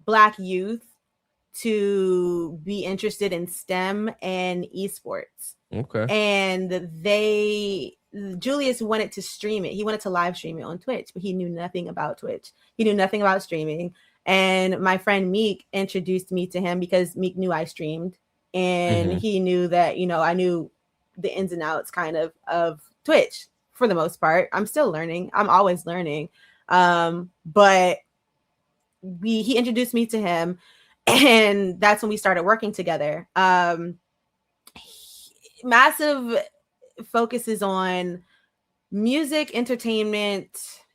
Black youth to be interested in STEM and esports. Okay. And Julius wanted to stream it. He wanted to live stream it on Twitch, but he knew nothing about Twitch. He knew nothing about streaming. And my friend Meek introduced me to him because Meek knew I streamed, and Mm-hmm. he knew that, you know, I knew the ins and outs kind of Twitch for the most part. I'm still learning. I'm always learning. But he introduced me to him, and that's when we started working together. Massive focuses on music, entertainment,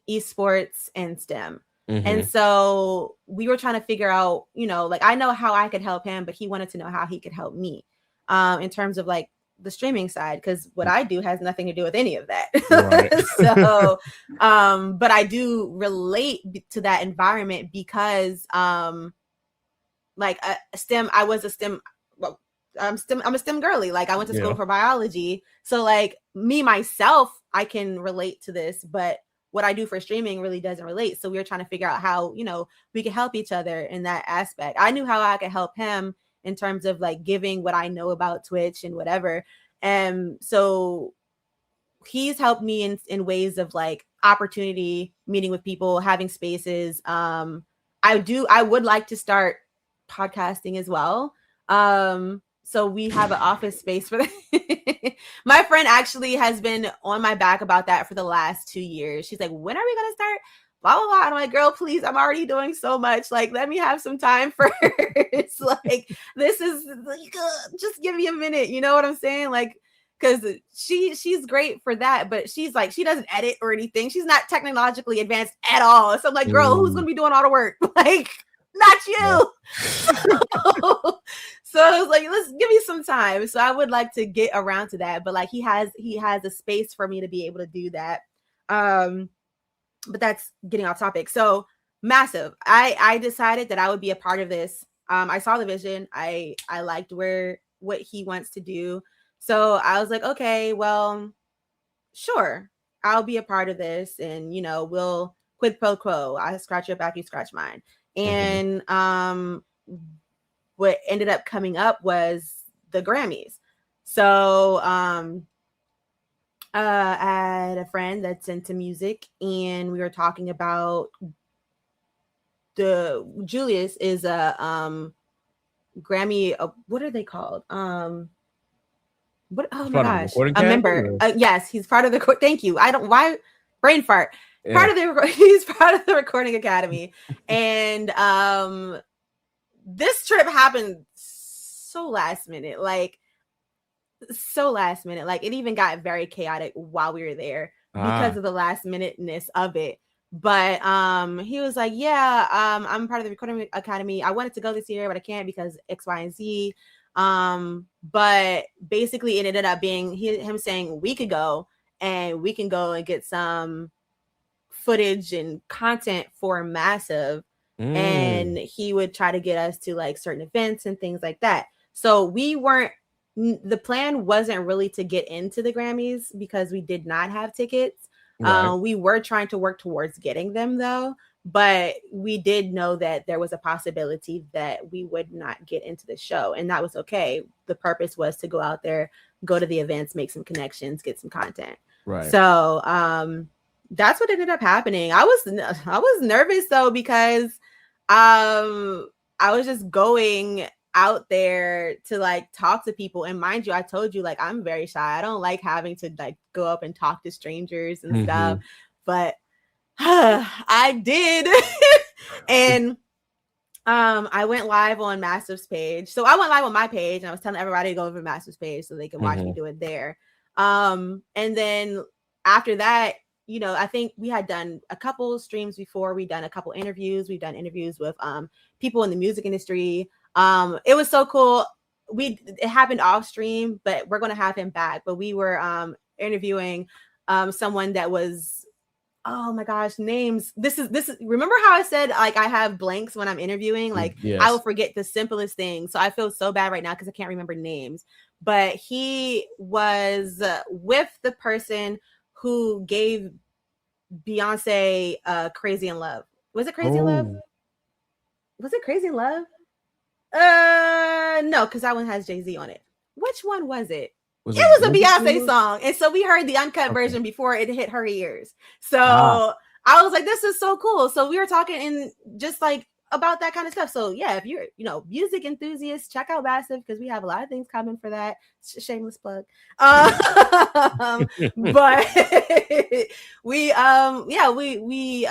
esports, and STEM. And Mm-hmm. so we were trying to figure out, you know, like I know how I could help him, but he wanted to know how he could help me in terms of like the streaming side, because what I do has nothing to do with any of that. Right. So but I do relate to that environment because like a STEM, I was a STEM, well, I'm a STEM girly. Like I went to school Yeah. for biology. So like me myself, I can relate to this, but what I do for streaming really doesn't relate. So we were trying to figure out how, you know, we could help each other in that aspect. I knew how I could help him in terms of like giving what I know about Twitch and whatever. And so he's helped me in ways of like opportunity, meeting with people, having spaces. I would like to start podcasting as well. So we have an office space for that. My friend actually has been on my back about that for the last 2 years. She's like, when are we gonna start? Blah blah blah. And I'm like, girl, please, I'm already doing so much. Like, let me have some time first. Like, this is like, just give me a minute. You know what I'm saying? Like, because she's great for that, but she's like, she doesn't edit or anything. She's not technologically advanced at all. So I'm like, girl, who's gonna Mm, be doing all the work? Like, not yeah. you. So I was like, let's give me some time. So I would like to get around to that, but like he has a space for me to be able to do that. Um, but that's getting off topic. So Massive. I decided that I would be a part of this. I saw the vision. I liked what he wants to do. So I was like, okay, well, sure, I'll be a part of this, and you know, we'll quid pro quo. I scratch your back, you scratch mine. Mm-hmm. And what ended up coming up was the Grammys. So I had a friend that's into music, and we were talking about the Julius is a Grammy. What are they called? What? Oh It's my part of the gosh, recording a academy. member. Yes, he's part of the. Thank you. I don't why brain fart. Yeah. Part of the he's part of the Recording Academy, and this trip happened so last minute, like so last minute. Like it even got very chaotic while we were there because of the last minuteness of it. But he was like, yeah, I'm part of the Recording Academy. I wanted to go this year, but I can't because X, Y, and Z. But basically it ended up being him saying we could go and we can go and get some footage and content for Massive. And he would try to get us to like certain events and things like that. So we weren't, the plan wasn't really to get into the Grammys because we did not have tickets. Right. We were trying to work towards getting them though, but we did know that there was a possibility that we would not get into the show, and that was okay. The purpose was to go out there, go to the events, make some connections, get some content. Right. So that's what ended up happening. I was nervous though because I was just going out there to like talk to people, and mind you, I told you like I'm very shy. I don't like having to like go up and talk to strangers and stuff, but I did. And I went live on Massive's page. So I went live on my page and I was telling everybody to go over to Massive's page so they can watch me do it there. And then after that, you know, I think we had done a couple streams before. We've done a couple interviews. We've done interviews with people in the music industry. It was so cool. It happened off stream, but we're gonna have him back. But we were interviewing someone that was, oh my gosh, names. This is remember how I said like I have blanks when I'm interviewing? Like I will forget the simplest thing. So I feel so bad right now because I can't remember names. But he was with the person who gave Beyonce Crazy in Love. Was it Crazy in Love? Was it Crazy in Love? No, because that one has Jay-Z on it. Which one was it? It was a Beyonce song. And so we heard the uncut version before it hit her ears. So I was like, this is so cool. So we were talking in just like about that kind of stuff. So yeah, if you're, you know, music enthusiasts, check out Massive because we have a lot of things coming for that. Shameless plug. But we when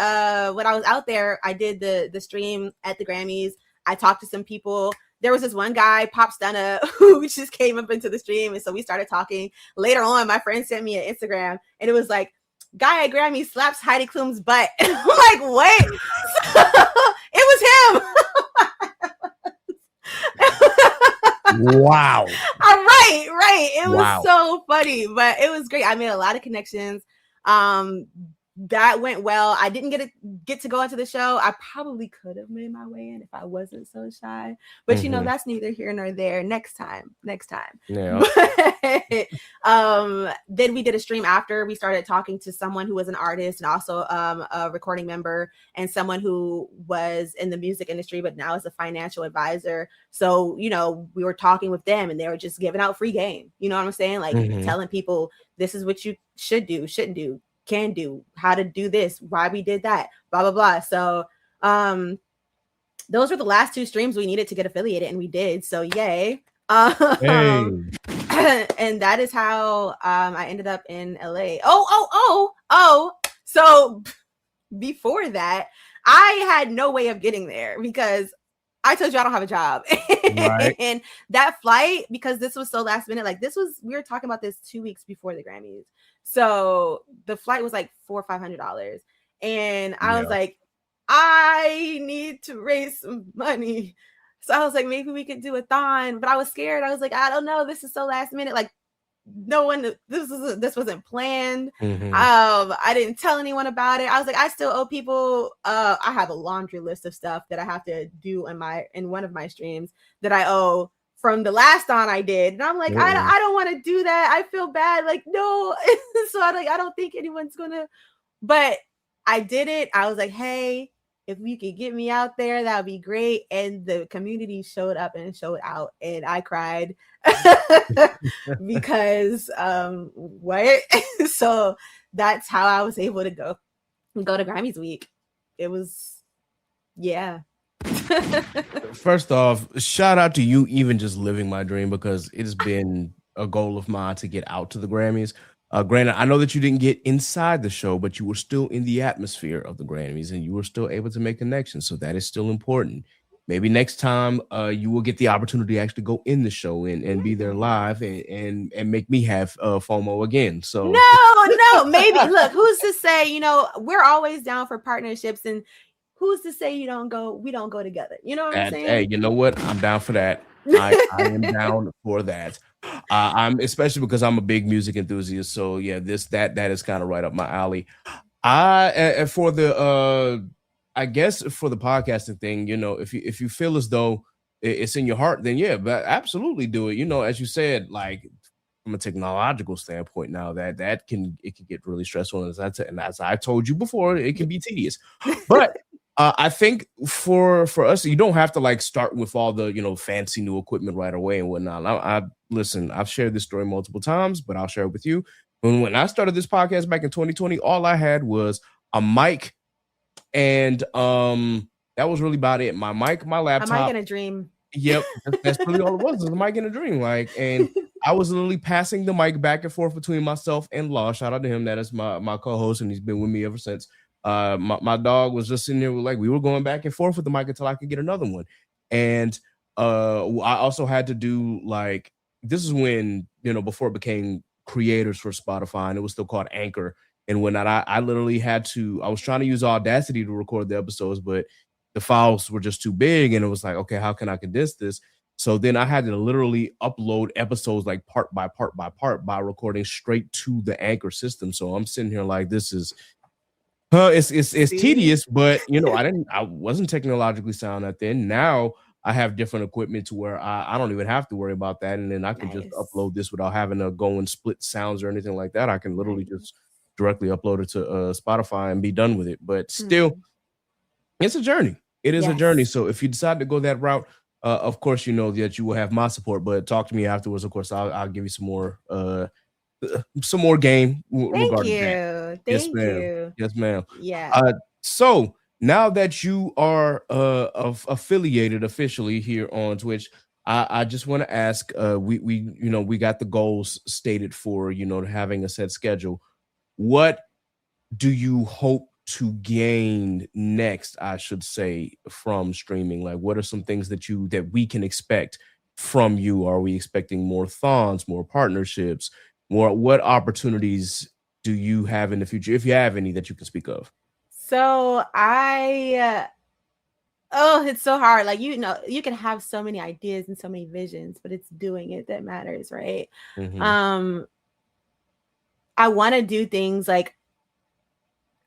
I was out there, I did the stream at the Grammys. I talked to some people. There was this one guy, Pop Stunna, who just came up into the stream. And so we started talking. Later on, my friend sent me an Instagram and it was like, guy at Grammy slaps Heidi Klum's butt. And I'm like, wait. It was him. Wow. Right. It was so funny, but it was great. I made a lot of connections. That went well. I didn't get to go into the show. I probably could have made my way in if I wasn't so shy. But you know, that's neither here nor there. Next time. Yeah. Then we did a stream after. We started talking to someone who was an artist and also a recording member, and someone who was in the music industry but now is a financial advisor. So, you know, we were talking with them and they were just giving out free game. You know what I'm saying? Like telling people this is what you should do, shouldn't do, can do, how to do this, why we did that, blah blah blah. So those were the last two streams we needed to get affiliated, and we did. So yay. And that is how I ended up in LA. So before that, I had no way of getting there because I told you I don't have a job. Right. And that flight, because this was so last minute, like we were talking about this 2 weeks before the Grammys. So the flight was like $400 or $500. And I was like, I need to raise some money. So I was like, maybe we could do a thon, but I was scared. I was like, I don't know. This is so last minute. Like no one, this wasn't planned. I didn't tell anyone about it. I was like, I still owe people. I have a laundry list of stuff that I have to do in one of my streams that I owe from the last thon I did. And I'm like, I don't want to do that. I feel bad. Like, no. So I don't think anyone's gonna, but I did it. I was like, hey, if you could get me out there, that would be great. And the community showed up and showed out, and I cried because what? So that's how I was able to go to Grammys week. It was, yeah. First off, shout out to you even just living my dream, because it has been a goal of mine to get out to the Grammys. Granted, I know that you didn't get inside the show, but you were still in the atmosphere of the Grammys and you were still able to make connections. So that is still important. Maybe next time you will get the opportunity to actually go in the show and be there live and make me have FOMO again. So no, maybe look, who's to say, you know, we're always down for partnerships, and who's to say we don't go together? You know what I'm saying? Hey, you know what? I'm down for that. I am down for that. I'm especially because I'm a big music enthusiast. So yeah, that is kind of right up my alley. For the I guess for the podcasting thing, you know, if you feel as though it's in your heart, then yeah, but absolutely do it. You know, as you said, like from a technological standpoint, now that can get really stressful, and as I told you before, it can be tedious. But I think for us, you don't have to like start with all the, you know, fancy new equipment right away and whatnot. I listen, I've shared this story multiple times, but I'll share it with you. When I started this podcast back in 2020, all I had was a mic, and that was really about it. My mic, my laptop. A mic and a dream. Yep, that's really all it was a mic and a dream. Like, and I was literally passing the mic back and forth between myself and Law. Shout out to him. That is my co-host, and he's been with me ever since. My dog was just sitting there with, like, we were going back and forth with the mic until I could get another one. And I also had to do, like, this is when, you know, before it became creators for Spotify, and it was still called Anchor. And when I literally had to, I was trying to use Audacity to record the episodes, but the files were just too big, and it was like, okay, how can I condense this? So then I had to literally upload episodes like part by part by recording straight to the Anchor system. So I'm sitting here like, this is it's tedious, but you know, I wasn't technologically sound at then. Now I have different equipment to where I don't even have to worry about that, and then I can just upload this without having to go and split sounds or anything like that. I can literally just directly upload it to Spotify and be done with it. But still, it's a journey. It is a journey. So if you decide to go that route, of course, you know that you will have my support. But talk to me afterwards. Of course, I'll give you some more game. Thank you. Thank you. Yes, ma'am. Yeah. So now that you are affiliated officially here on Twitch, I just want to ask. We got the goals stated for, you know, having a set schedule. What do you hope to gain next, I should say, from streaming? Like, what are some things that we can expect from you? Are we expecting more thons, more partnerships, what opportunities do you have in the future, if you have any that you can speak of? So it's so hard. Like, you know, you can have so many ideas and so many visions, but it's doing it that matters, right? I want to do things like,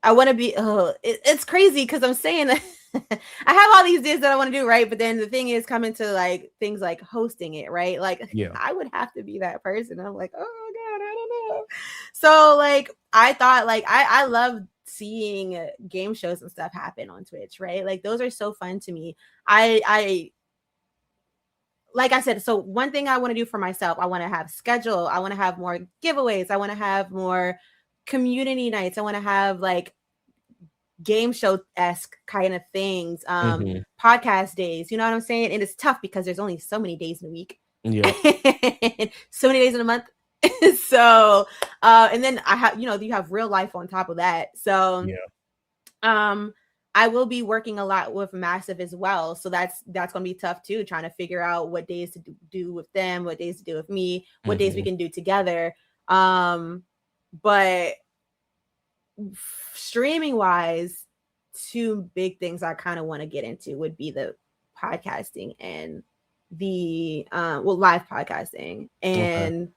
I want to be, it's crazy because I'm saying that I have all these ideas that I want to do, right? But then the thing is coming to like things like hosting it, right? Like, I would have to be that person. I'm like, oh God, I don't know. So like, I thought, like, I love seeing game shows and stuff happen on Twitch, right? Like, those are so fun to me. I like I said, so one thing I want to do for myself, I want to have schedule. I want to have more giveaways. I want to have more community nights. I want to have like game show-esque kind of things, podcast days, you know what I'm saying? And it's tough because there's only so many days in a week, so many days in a month. So and then I have, you know, you have real life on top of that. So I will be working a lot with Massive as well, so that's gonna be tough too, trying to figure out what days to do with them, what days to do with me, what days we can do together. But streaming wise, two big things I kind of want to get into would be the podcasting and the live podcasting and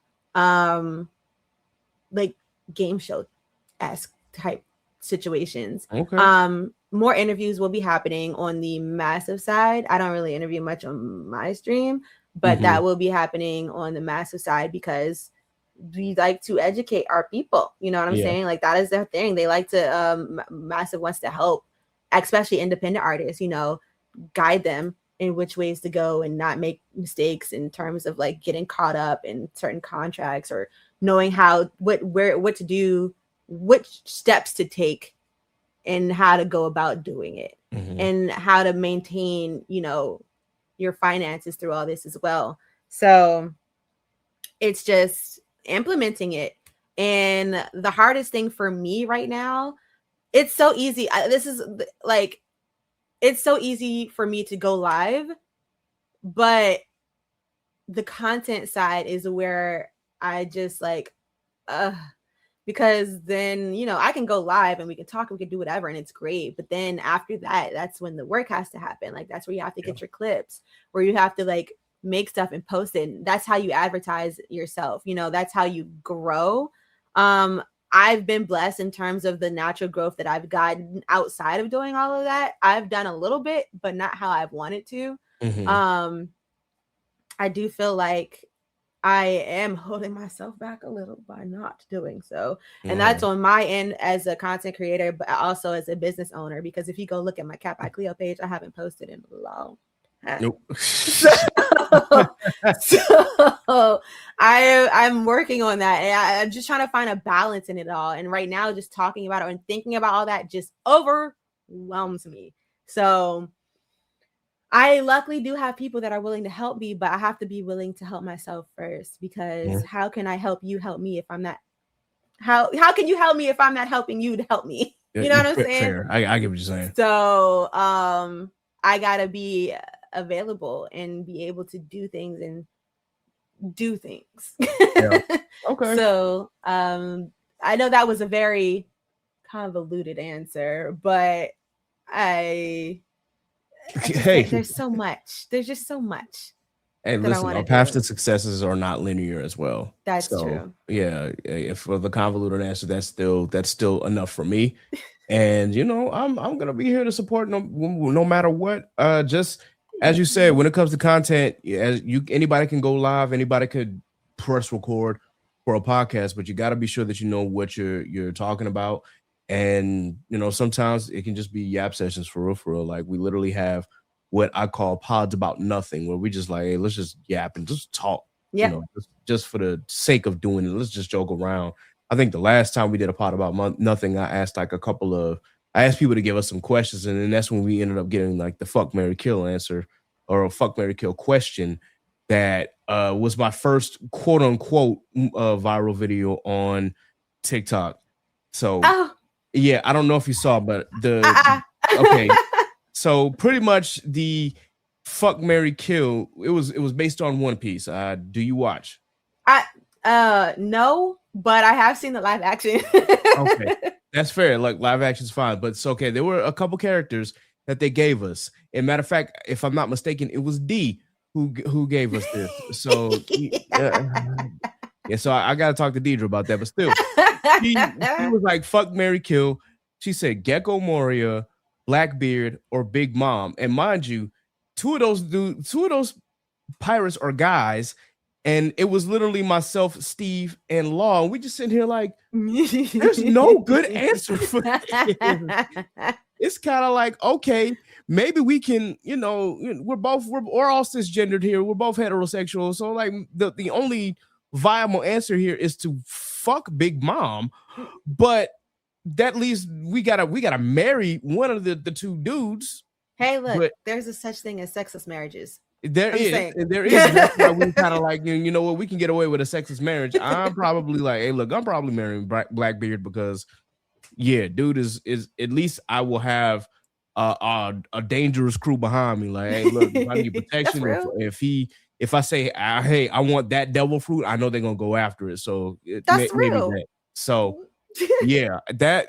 like game show-esque type situations. More interviews will be happening on the Massive side. I don't really interview much on my stream, but that will be happening on the Massive side because we like to educate our people. You know what I'm saying? Like, that is their thing. They like to Massive wants to help especially independent artists, guide them in which ways to go and not make mistakes in terms of like getting caught up in certain contracts, or knowing what to do, which steps to take, and how to go about doing it, and how to maintain, your finances through all this as well. So it's just implementing it. And the hardest thing for me right now, it's so easy. It's so easy for me to go live, but the content side is where I just like, because then, I can go live and we can talk, we can do whatever, and it's great. But then after that, that's when the work has to happen. Like, that's where you have to get your clips, where you have to like make stuff and post it. And that's how you advertise yourself. That's how you grow. I've been blessed in terms of the natural growth that I've gotten outside of doing all of that. I've done a little bit, but not how I've wanted to. I do feel like I am holding myself back a little by not doing so. And that's on my end as a content creator, but also as a business owner, because if you go look at my Cat by Cleo page, I haven't posted in a long time. Nope. So I'm working on that. And I'm just trying to find a balance in it all. And right now, just talking about it and thinking about all that just overwhelms me. So I luckily do have people that are willing to help me, but I have to be willing to help myself first, because how can I help you help me if I'm not, how can you help me if I'm not helping you to help me? You know what I'm saying? Fair. I get what you're saying. So I gotta be available and be able to do things and do things. Yeah. Okay. So I know that was a very convoluted answer, but there's so much. There's just so much. Hey, listen, our paths to successes are not linear as well. That's true. Yeah, if for the convoluted answer, that's still enough for me. And I'm gonna be here to support no matter what. Just as you said, when it comes to content, anybody can go live, anybody could press record for a podcast, but you got to be sure that you know what you're talking about. And sometimes it can just be yap sessions for real. Like, we literally have what I call pods about nothing, where we just like, hey, let's just yap and just talk. Yeah. Just for the sake of doing it. Let's just joke around. I think the last time we did a pod about nothing, I asked people to give us some questions, and then that's when we ended up getting like the fuck, marry, kill answer, or a fuck, marry, kill question that was my first quote unquote viral video on TikTok. So. Yeah, I don't know if you saw, but okay. So pretty much the fuck, marry, kill, it was based on One Piece. Do you watch? No, but I have seen the live action. Okay, that's fair. Like, live action's fine, but it's okay. There were a couple characters that they gave us. And matter of fact, if I'm not mistaken, it was D who gave us this. So yeah, so I gotta talk to Deidre about that, but still. He was like, fuck, marry, kill. She said Gecko Moria, Blackbeard, or Big Mom. And mind you, two of those pirates are guys, and it was literally myself, Steve, and Law. And we just sitting here like, there's no good answer for this. It's kind of like, okay, maybe we can, we're all cisgendered here. We're both heterosexual. So like the only viable answer here is to fuck Big Mom, but that leaves we gotta marry one of the two dudes. Hey, look, there's a such thing as sexless marriages. There is. That's why we kind of like, what, we can get away with a sexless marriage. I'm probably like, hey, look, I'm probably marrying Blackbeard, because dude is at least I will have a dangerous crew behind me. Like, hey, look, if I need protection, if I say, hey, I want that devil fruit, I know they're gonna go after it. So that's real. So yeah, there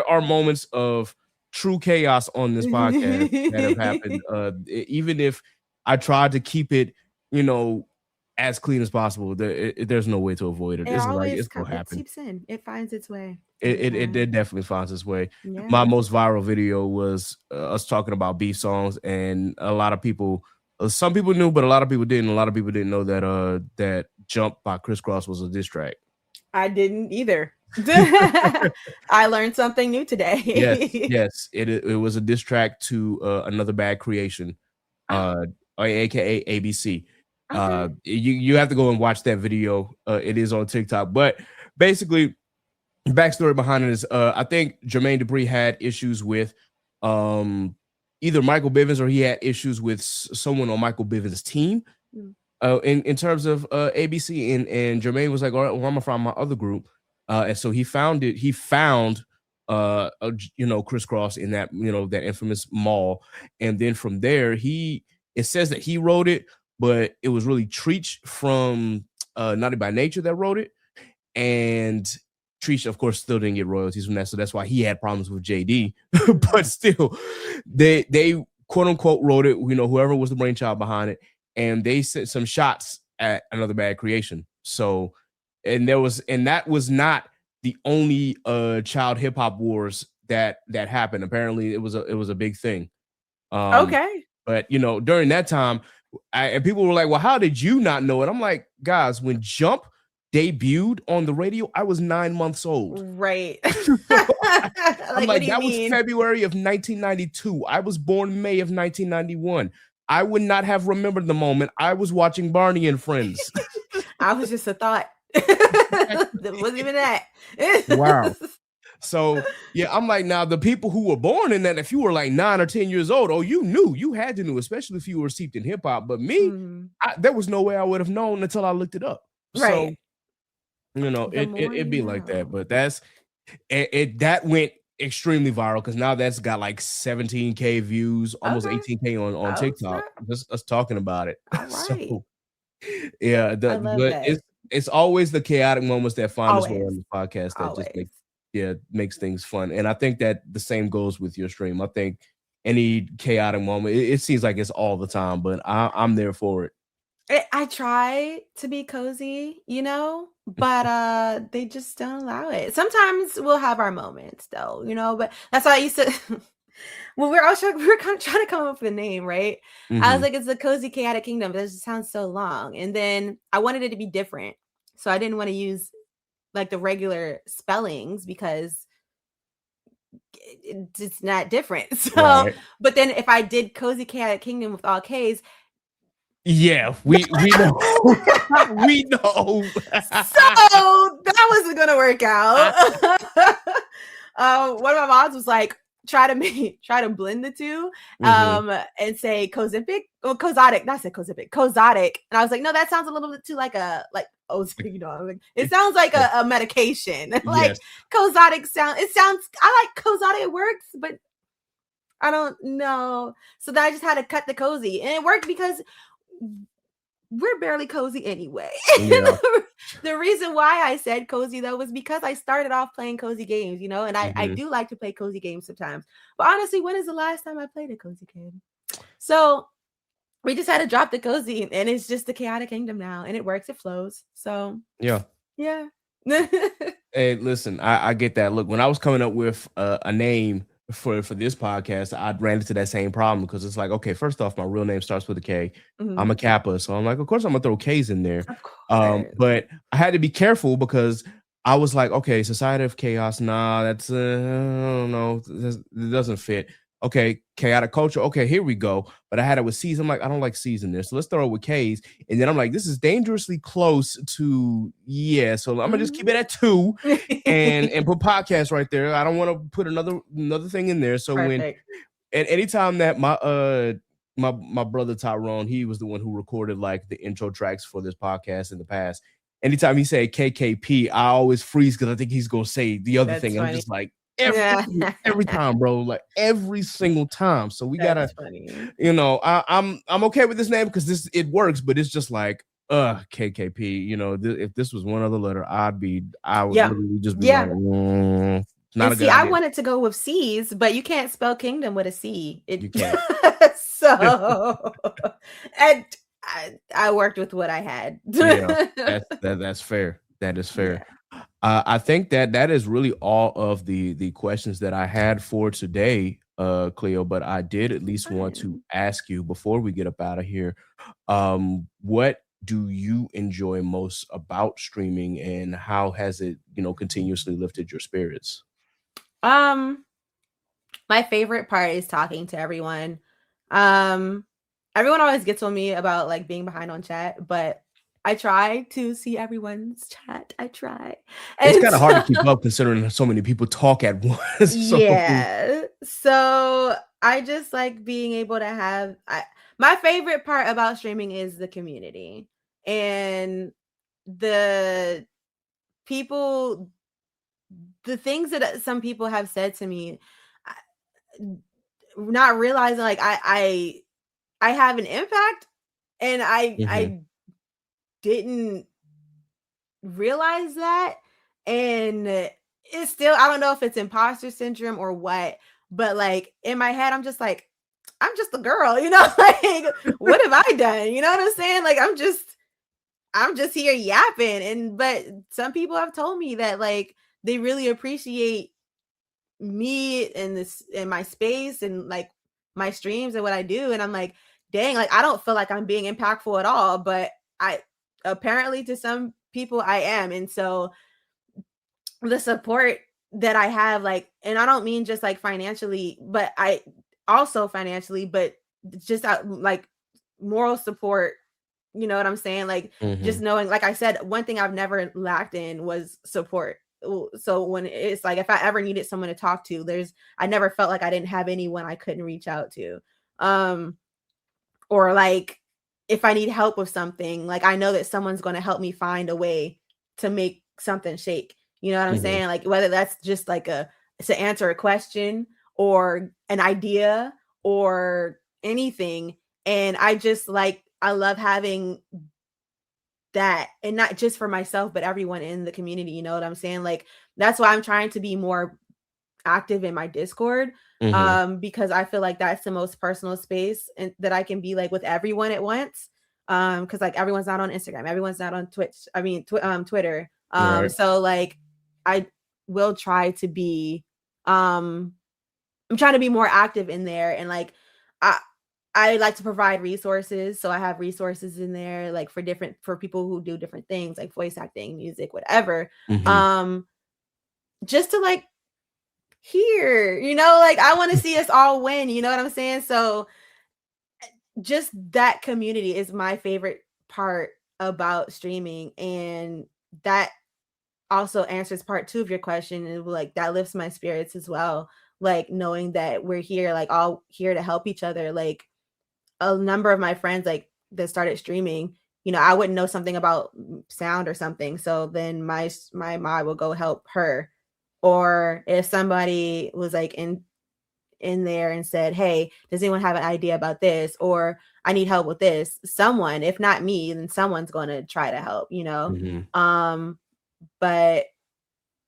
are moments of true chaos on this podcast that have happened. Even if I tried to keep it, as clean as possible, there's no way to avoid it. It's gonna happen. It seeps in. It finds its way. It definitely finds its way. Yeah. My most viral video was us talking about beef songs, and a lot of people, some people knew, but a lot of people didn't. A lot of people didn't know that that Jump by Criss Cross was a diss track. I didn't either. I learned something new Yes, today. yes. It was a diss track to Another Bad Creation, Oh, uh, aka ABC. okay. You have to go and watch that video. It is on TikTok. But basically, backstory behind it is I think Jermaine Dupri had issues with um either Michael Bivins, or he had issues with someone on Michael Bivins' team. Mm. In terms of ABC, and Jermaine was like, all right, well, I'm gonna find my other group, and so he found Crisscross in that, that infamous mall, and then from there it says that he wrote it, but it was really Treach from Naughty by Nature that wrote it, and Treach, of course, still didn't get royalties from that, so that's why he had problems with JD. But still, they quote unquote wrote it. Whoever was the brainchild behind it, and they sent some shots at Another Bad Creation. So, and that was not the only child hip hop wars that happened. Apparently, it was a big thing. Okay. But during that time, and people were like, "Well, how did you not know it?" I'm like, guys, when Jump debuted on the radio, I was 9 months old. Right. I'm Like, what like, do you that was mean? February of 1992. I was born May of 1991. I would not have remembered the moment I was watching Barney and Friends. I was just a thought. It wasn't even that. Wow. So yeah, I'm like, now the people who were born in that, if you were like 9 or 10 years old, you had to know, especially if you were steeped in hip hop. But me, Mhm. there was no way I would have known until I looked it up. So Right. The more it'd you be like that. know. But that went extremely viral, because now that's got like 17K views, almost Okay. 18K on Oh, TikTok. snap. Just us talking about it. All right. So yeah, I love but that. it's always the chaotic moments that find its way Always. on the podcast that just Always. makes things fun. And I think that the same goes with your stream. I think any chaotic moment, it seems like it's all the time, but I'm there for it. I try to be cozy, but they just don't allow it. Sometimes we'll have our moments though, but that's why I used to well, we were kind of trying to come up with a name, right? I was Mhm. like, it's the Cozy Chaotic Kingdom, but it just sounds so long. And then I wanted it to be different. So I didn't want to use like the regular spellings because it's not different. So, Right. but then if I did Cozy Chaotic Kingdom with all K's, Yeah, we know. We know. so that wasn't gonna work out. One of my moms was like, try to blend the two, Mhm. and say Kozipic or Kozotic. Not say Kozipic, Kozotic. And I was like, no, that sounds a little bit too like like it sounds like a medication. Like Yes. Kozotic sounds. I like Kozotic, it works, but I don't know. So then I just had to cut the cozy, and it worked because we're barely cozy anyway. Yeah. The reason why I said cozy though was because I started off playing cozy games, and I Mhm. do like to play cozy games sometimes. But honestly, when is the last time I played a cozy game? So we just had to drop the cozy, and it's just the Chaotic Kingdom now, and it works, it flows. So Yeah. yeah. Hey, listen, I get that. Look, when I was coming up with a name for this podcast, I ran into that same problem, because it's like, okay, first off, my real name starts with a K. I'm a Mhm. Kappa, so I'm like, of course, I'm gonna throw K's in there. Of course. But I had to be careful, because I was like, okay, Society of Chaos, nah, that's I don't know, it doesn't fit. Okay, Chaotic Culture, okay, here we go. But I had it with C's. I'm like, I don't like C's in there, so let's throw it with K's. And then I'm like, this is dangerously close to, yeah, so I'm gonna just keep it at 2 and put podcast right there. I don't want to put another thing in there. So when Perfect. at any time that my brother Tyrone, he was the one who recorded like the intro tracks for this podcast in the past. Anytime he say KKP, I always freeze, because I think he's gonna say the other That's thing. And I'm funny. just like, Yeah. every time, bro, like every single time. So we gotta, That's funny. I'm okay with this name because it works, but it's just like, KKP. If this was one other letter, I would Yeah. literally just be Yeah. like, not And a see, good I idea. wanted to go with C's, but you can't spell kingdom with a C. You can't. So and I worked with what I had. Yeah, that's fair. That is Yeah. fair. I think that is really all of the questions that I had for today, Cleo. But I did at least want to Fun. ask you before we get up out of here, what do you enjoy most about streaming, and how has it, continuously lifted your spirits? Um, my favorite part is talking to everyone. Um, Everyone always gets on me about like being behind on chat, but I try to see everyone's chat. I try. It's And kind of hard to keep up considering so many people talk at once. So, yeah. So I just like being able to have my favorite part about streaming is the community and the people, the things that some people have said to me, not realizing like I have an impact, and mhm, I didn't realize that. And it's still, I don't know if it's imposter syndrome or what, but like in my head I'm just like, I'm just a girl, like what have I done, you know what I'm saying? Like I'm just here yapping. And but some people have told me that like they really appreciate me in this, in my space, and like my streams and what I do. And I'm like, dang, like I don't feel like I'm being impactful at all, but I, apparently to some people I am. And so the support that I have, like, and I don't mean just like financially, but I also financially, but just like moral support. You know what I'm saying? Like just mhm, knowing, like I said, one thing I've never lacked in was support. So when it's like, if I ever needed someone to talk to, I never felt like I didn't have anyone I couldn't reach out to. Um, or like if I need help with something, like I know that someone's going to help me find a way to make something shake. You know what I'm mhm, saying? Like whether that's just like to answer a question or an idea or anything. And I love having that, and not just for myself, but everyone in the community. You know what I'm saying? Like that's why I'm trying to be more active in my Discord, mhm, because I feel like that's the most personal space and that I can be like with everyone at once. Because like everyone's not on Instagram, everyone's not on Twitch. I mean, Twitter. right, So like I will try to be, um, I'm trying to be more active in there, and like I I like to provide resources. So I have resources in there like for people who do different things like voice acting, music, whatever. mhm. Um, just to like hear, like I want to see us all win, you know what I'm saying? So just that community is my favorite part about streaming. And that also answers part two of your question, and like that lifts my spirits as well. Like knowing that we're here, like all here to help each other. Like a number of my friends like that started streaming, I wouldn't know something about sound or something, so then my mom will go help her. Or if somebody was like in there and said, hey, does anyone have an idea about this, or I need help with this, someone, if not me, then someone's going to try to help. Mhm. um but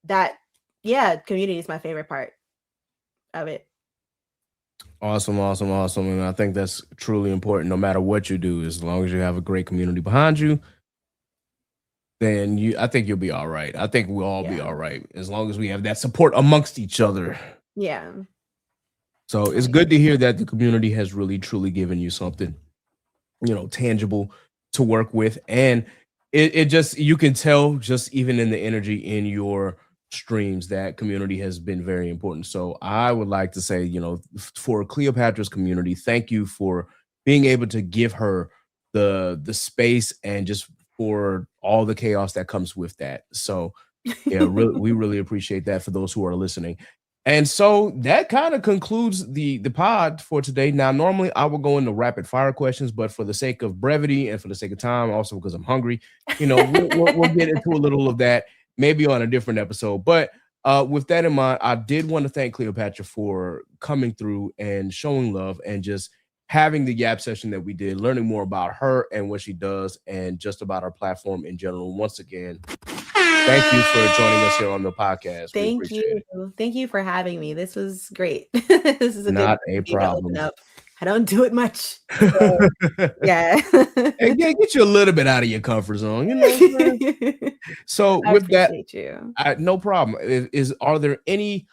that, yeah, community is my favorite part of it. Awesome, awesome, awesome. And I think that's truly important no matter what you do, as long as you have a great community behind you, then I think you'll be all right. I think we'll all be Yeah, all right as long as we have that support amongst each other. yeah, So I it's good to agree. hear that the community has really truly given you something, tangible to work with. And it just, you can tell just even in the energy in your streams that community has been very important. So I would like to say, for Cleopatra's community, thank you for being able to give her the space, and just for all the chaos that comes with that. So yeah, really, we really appreciate that for those who are listening. And so that kind of concludes the pod for today. Now, normally I will go into rapid fire questions, but for the sake of brevity and for the sake of time, also because I'm hungry, we'll get into a little of that maybe on a different episode. But with that in mind, I did want to thank Cleopatra for coming through and showing love and just having the Yap session that we did, learning more about her and what she does and just about our platform in general. Once again, thank you for joining us here on the podcast. We Thank you. appreciate it. Thank you for having me. This was great. This is a good Not way a for me to open problem. up. I don't do it much. So, yeah. And get you a little bit out of your comfort zone, you know what I'm saying? So I with that, appreciate you. no problem. Are there any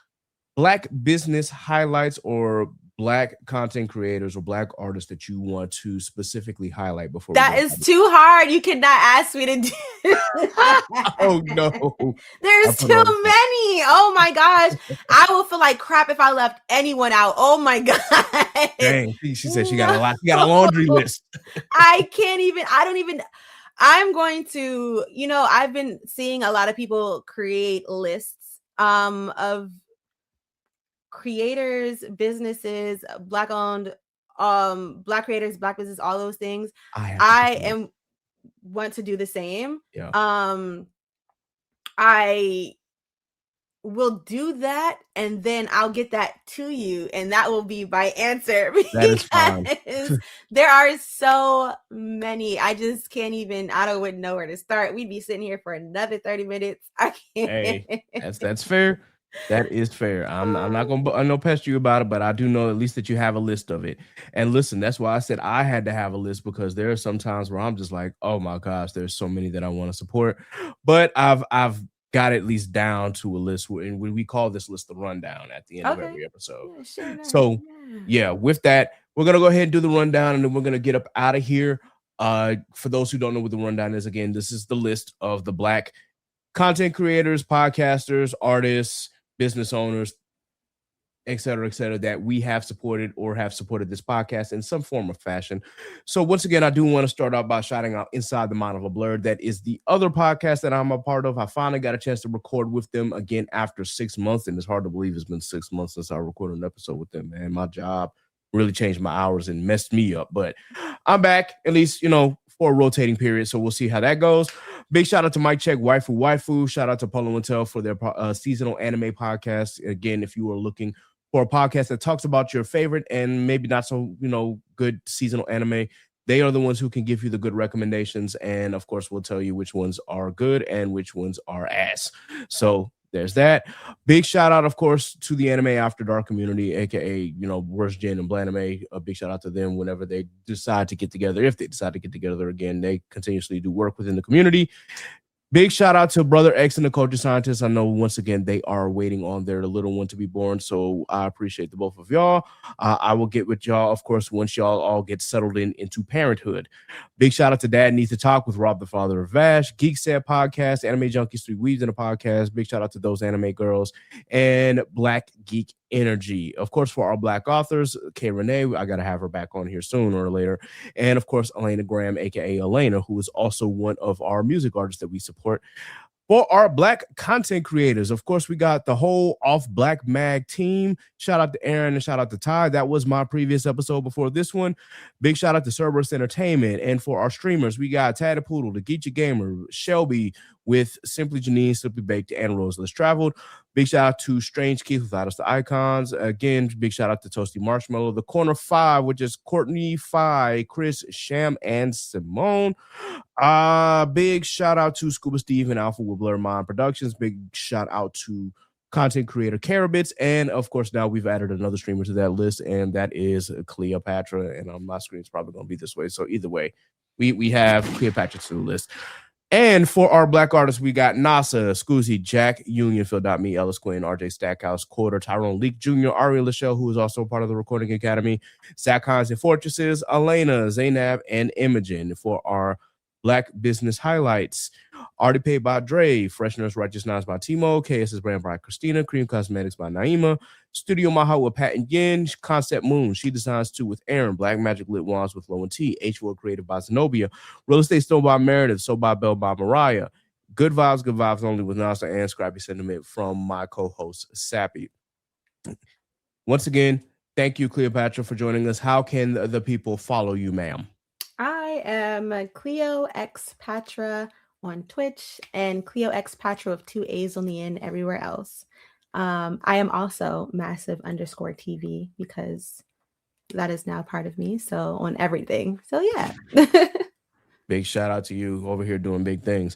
Black business highlights or Black content creators or Black artists that you want to specifically highlight before we That get is too hard. You cannot ask me to do that. Oh no. There's too many. Oh my gosh. I will feel like crap if I left anyone out. Oh my god. Dang, she said she got a lot. She got a laundry list. I can't even. I'm going to, I've been seeing a lot of people create lists of creators, businesses, Black owned, Black creators, Black business, all those things. I want to do the same. Yeah. I will do that, and then I'll get that to you, and that will be my answer. That is fine. There are so many. I just can't even. I wouldn't know where to start. We'd be sitting here for another 30 minutes. I can't. Hey, that's fair. That is fair. I'm not gonna pester you about it, but I do know at least that you have a list of it. And listen, that's why I said I had to have a list, because there are some times where I'm just like, oh my gosh, there's so many that I want to support. But I've got at least down to a list, and we call this list the rundown at the end of every episode. Yeah, sure, so yeah, with that, we're gonna go ahead and do the rundown, and then we're gonna get up out of here. For those who don't know what the rundown is, again, this is the list of the Black content creators, podcasters, artists, business owners, et cetera, that we have supported or have supported this podcast in some form or fashion. So once again, I do want to start out by shouting out Inside the Mind of a Blurred. That is the other podcast that I'm a part of. I finally got a chance to record with them again after 6 months, and it's hard to believe it's been 6 months since I recorded an episode with them, man. My job really changed my hours and messed me up, but I'm back, at least, for a rotating period, so we'll see how that goes. Big shout out to Mike Check, Waifu. Shout out to Polo and Tel for their seasonal anime podcast. Again, if you are looking for a podcast that talks about your favorite and maybe not so, good seasonal anime, they are the ones who can give you the good recommendations. And of course, we'll tell you which ones are good and which ones are ass. So there's that. Big shout out, of course, to the Anime After Dark community, aka, Worst Gen and Blanime. A big shout out to them whenever they decide to get together. If they decide to get together again, they continuously do work within the community. Big shout out to Brother X and the Culture Scientists. I know, once again, they are waiting on their little one to be born, so I appreciate the both of y'all. I will get with y'all, of course, once y'all all get settled into parenthood. Big shout out to Dad Needs to Talk with Rob, the father of Vash, Geek Set Podcast, Anime Junkies 3 Weaves in a podcast. Big shout out to those anime girls, and Black Geek Energy. Of course, for our Black authors, Kay Renee, I got to have her back on here sooner or later. And of course, Elena Graham, aka Elena, who is also one of our music artists that we support. For our Black content creators, of course, we got the whole Off Black Mag team. Shout out to Aaron and shout out to Ty. That was my previous episode before this one. Big shout out to Cerberus Entertainment. And for our streamers, we got Tad Poodle, the Geecha Gamer, Shelby with Simply Janine, Simply Baked, and Rose Less Traveled. Big shout out to Strange Keith without us the icons. Again, big shout out to Toasty Marshmallow. The Corner 5, which is Courtney, Phi, Chris, Sham, and Simone. Big shout out to Scuba Steve and Alpha with Blur Mind Productions. Big shout out to content creator Carabits. And of course, now we've added another streamer to that list, and that is Cleopatra. And on my screen, it's probably going to be this way. So either way, we have Cleopatra to the list. And for our Black artists, we got NASA, Scoozy, Jack, Union, Phil.me, Ellis Quinn, RJ Stackhouse, Quarter, Tyrone Leak Jr., Aria Lachelle, who is also part of the Recording Academy, Zach Hines and Fortresses, Elena, Zainab, and Imogen. For our Black business highlights, Already Paid by Dre, Freshness Righteous Knives by Timo, KS's Brand by Christina, Cream Cosmetics by Naima, Studio Maha with Pat and Yin, Concept Moon, She Designs 2 with Aaron, Black Magic Lit Wands with Low and T, H World Creative by Zenobia, Real Estate Store by Meredith, So by Bell by Mariah, Good Vibes Only with Nasa, and Scrappy Sentiment from my co-host, Sappy. Once again, thank you, Cleopatra, for joining us. How can the people follow you, ma'am? I am Cleoxpatra on Twitch and Cleoxpatra with 2 A's on the end everywhere else. I am also massive_TV because that is now part of me. So on everything. So yeah. Big shout out to you over here doing big things.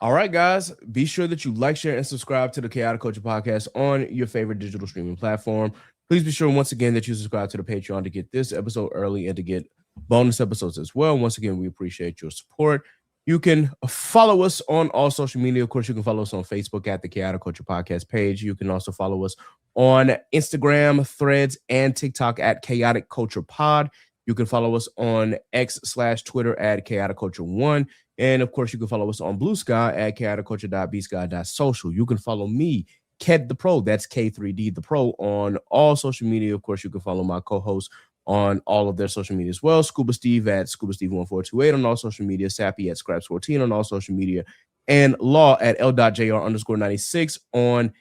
All right, guys, be sure that you like, share, and subscribe to the Khaotic Kulture podcast on your favorite digital streaming platform. Please be sure once again that you subscribe to the Patreon to get this episode early and to get bonus episodes as well. Once again, we appreciate your support. You can follow us on all social media. Of course, you can follow us on Facebook at the Khaotic Culture Podcast page. You can also follow us on Instagram, Threads, and TikTok at Khaotic Culture Pod. You can follow us on X/Twitter at Khaotic Culture 1. And of course, you can follow us on Blue Sky at chaoticculture.bsky.social. You can follow me, Ked the Pro, that's K3D the Pro, on all social media. Of course, you can follow my co-host on all of their social media as well. Scuba Steve at Scuba Steve 1428 on all social media. Sappy at Scraps14 on all social media. And Law at L.JR_96 on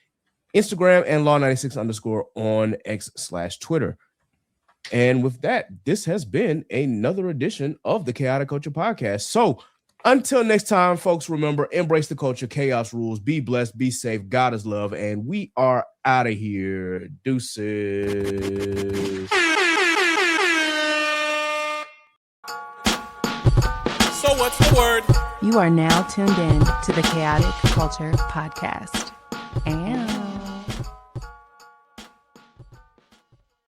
Instagram and Law96_ on X/Twitter. And with that, this has been another edition of the Khaotic Culture Podcast. So until next time, folks, remember, embrace the culture, chaos rules, be blessed, be safe, God is love, and we are out of here. Deuces. So what's the word? You are now tuned in to the Khaotic Culture Podcast. And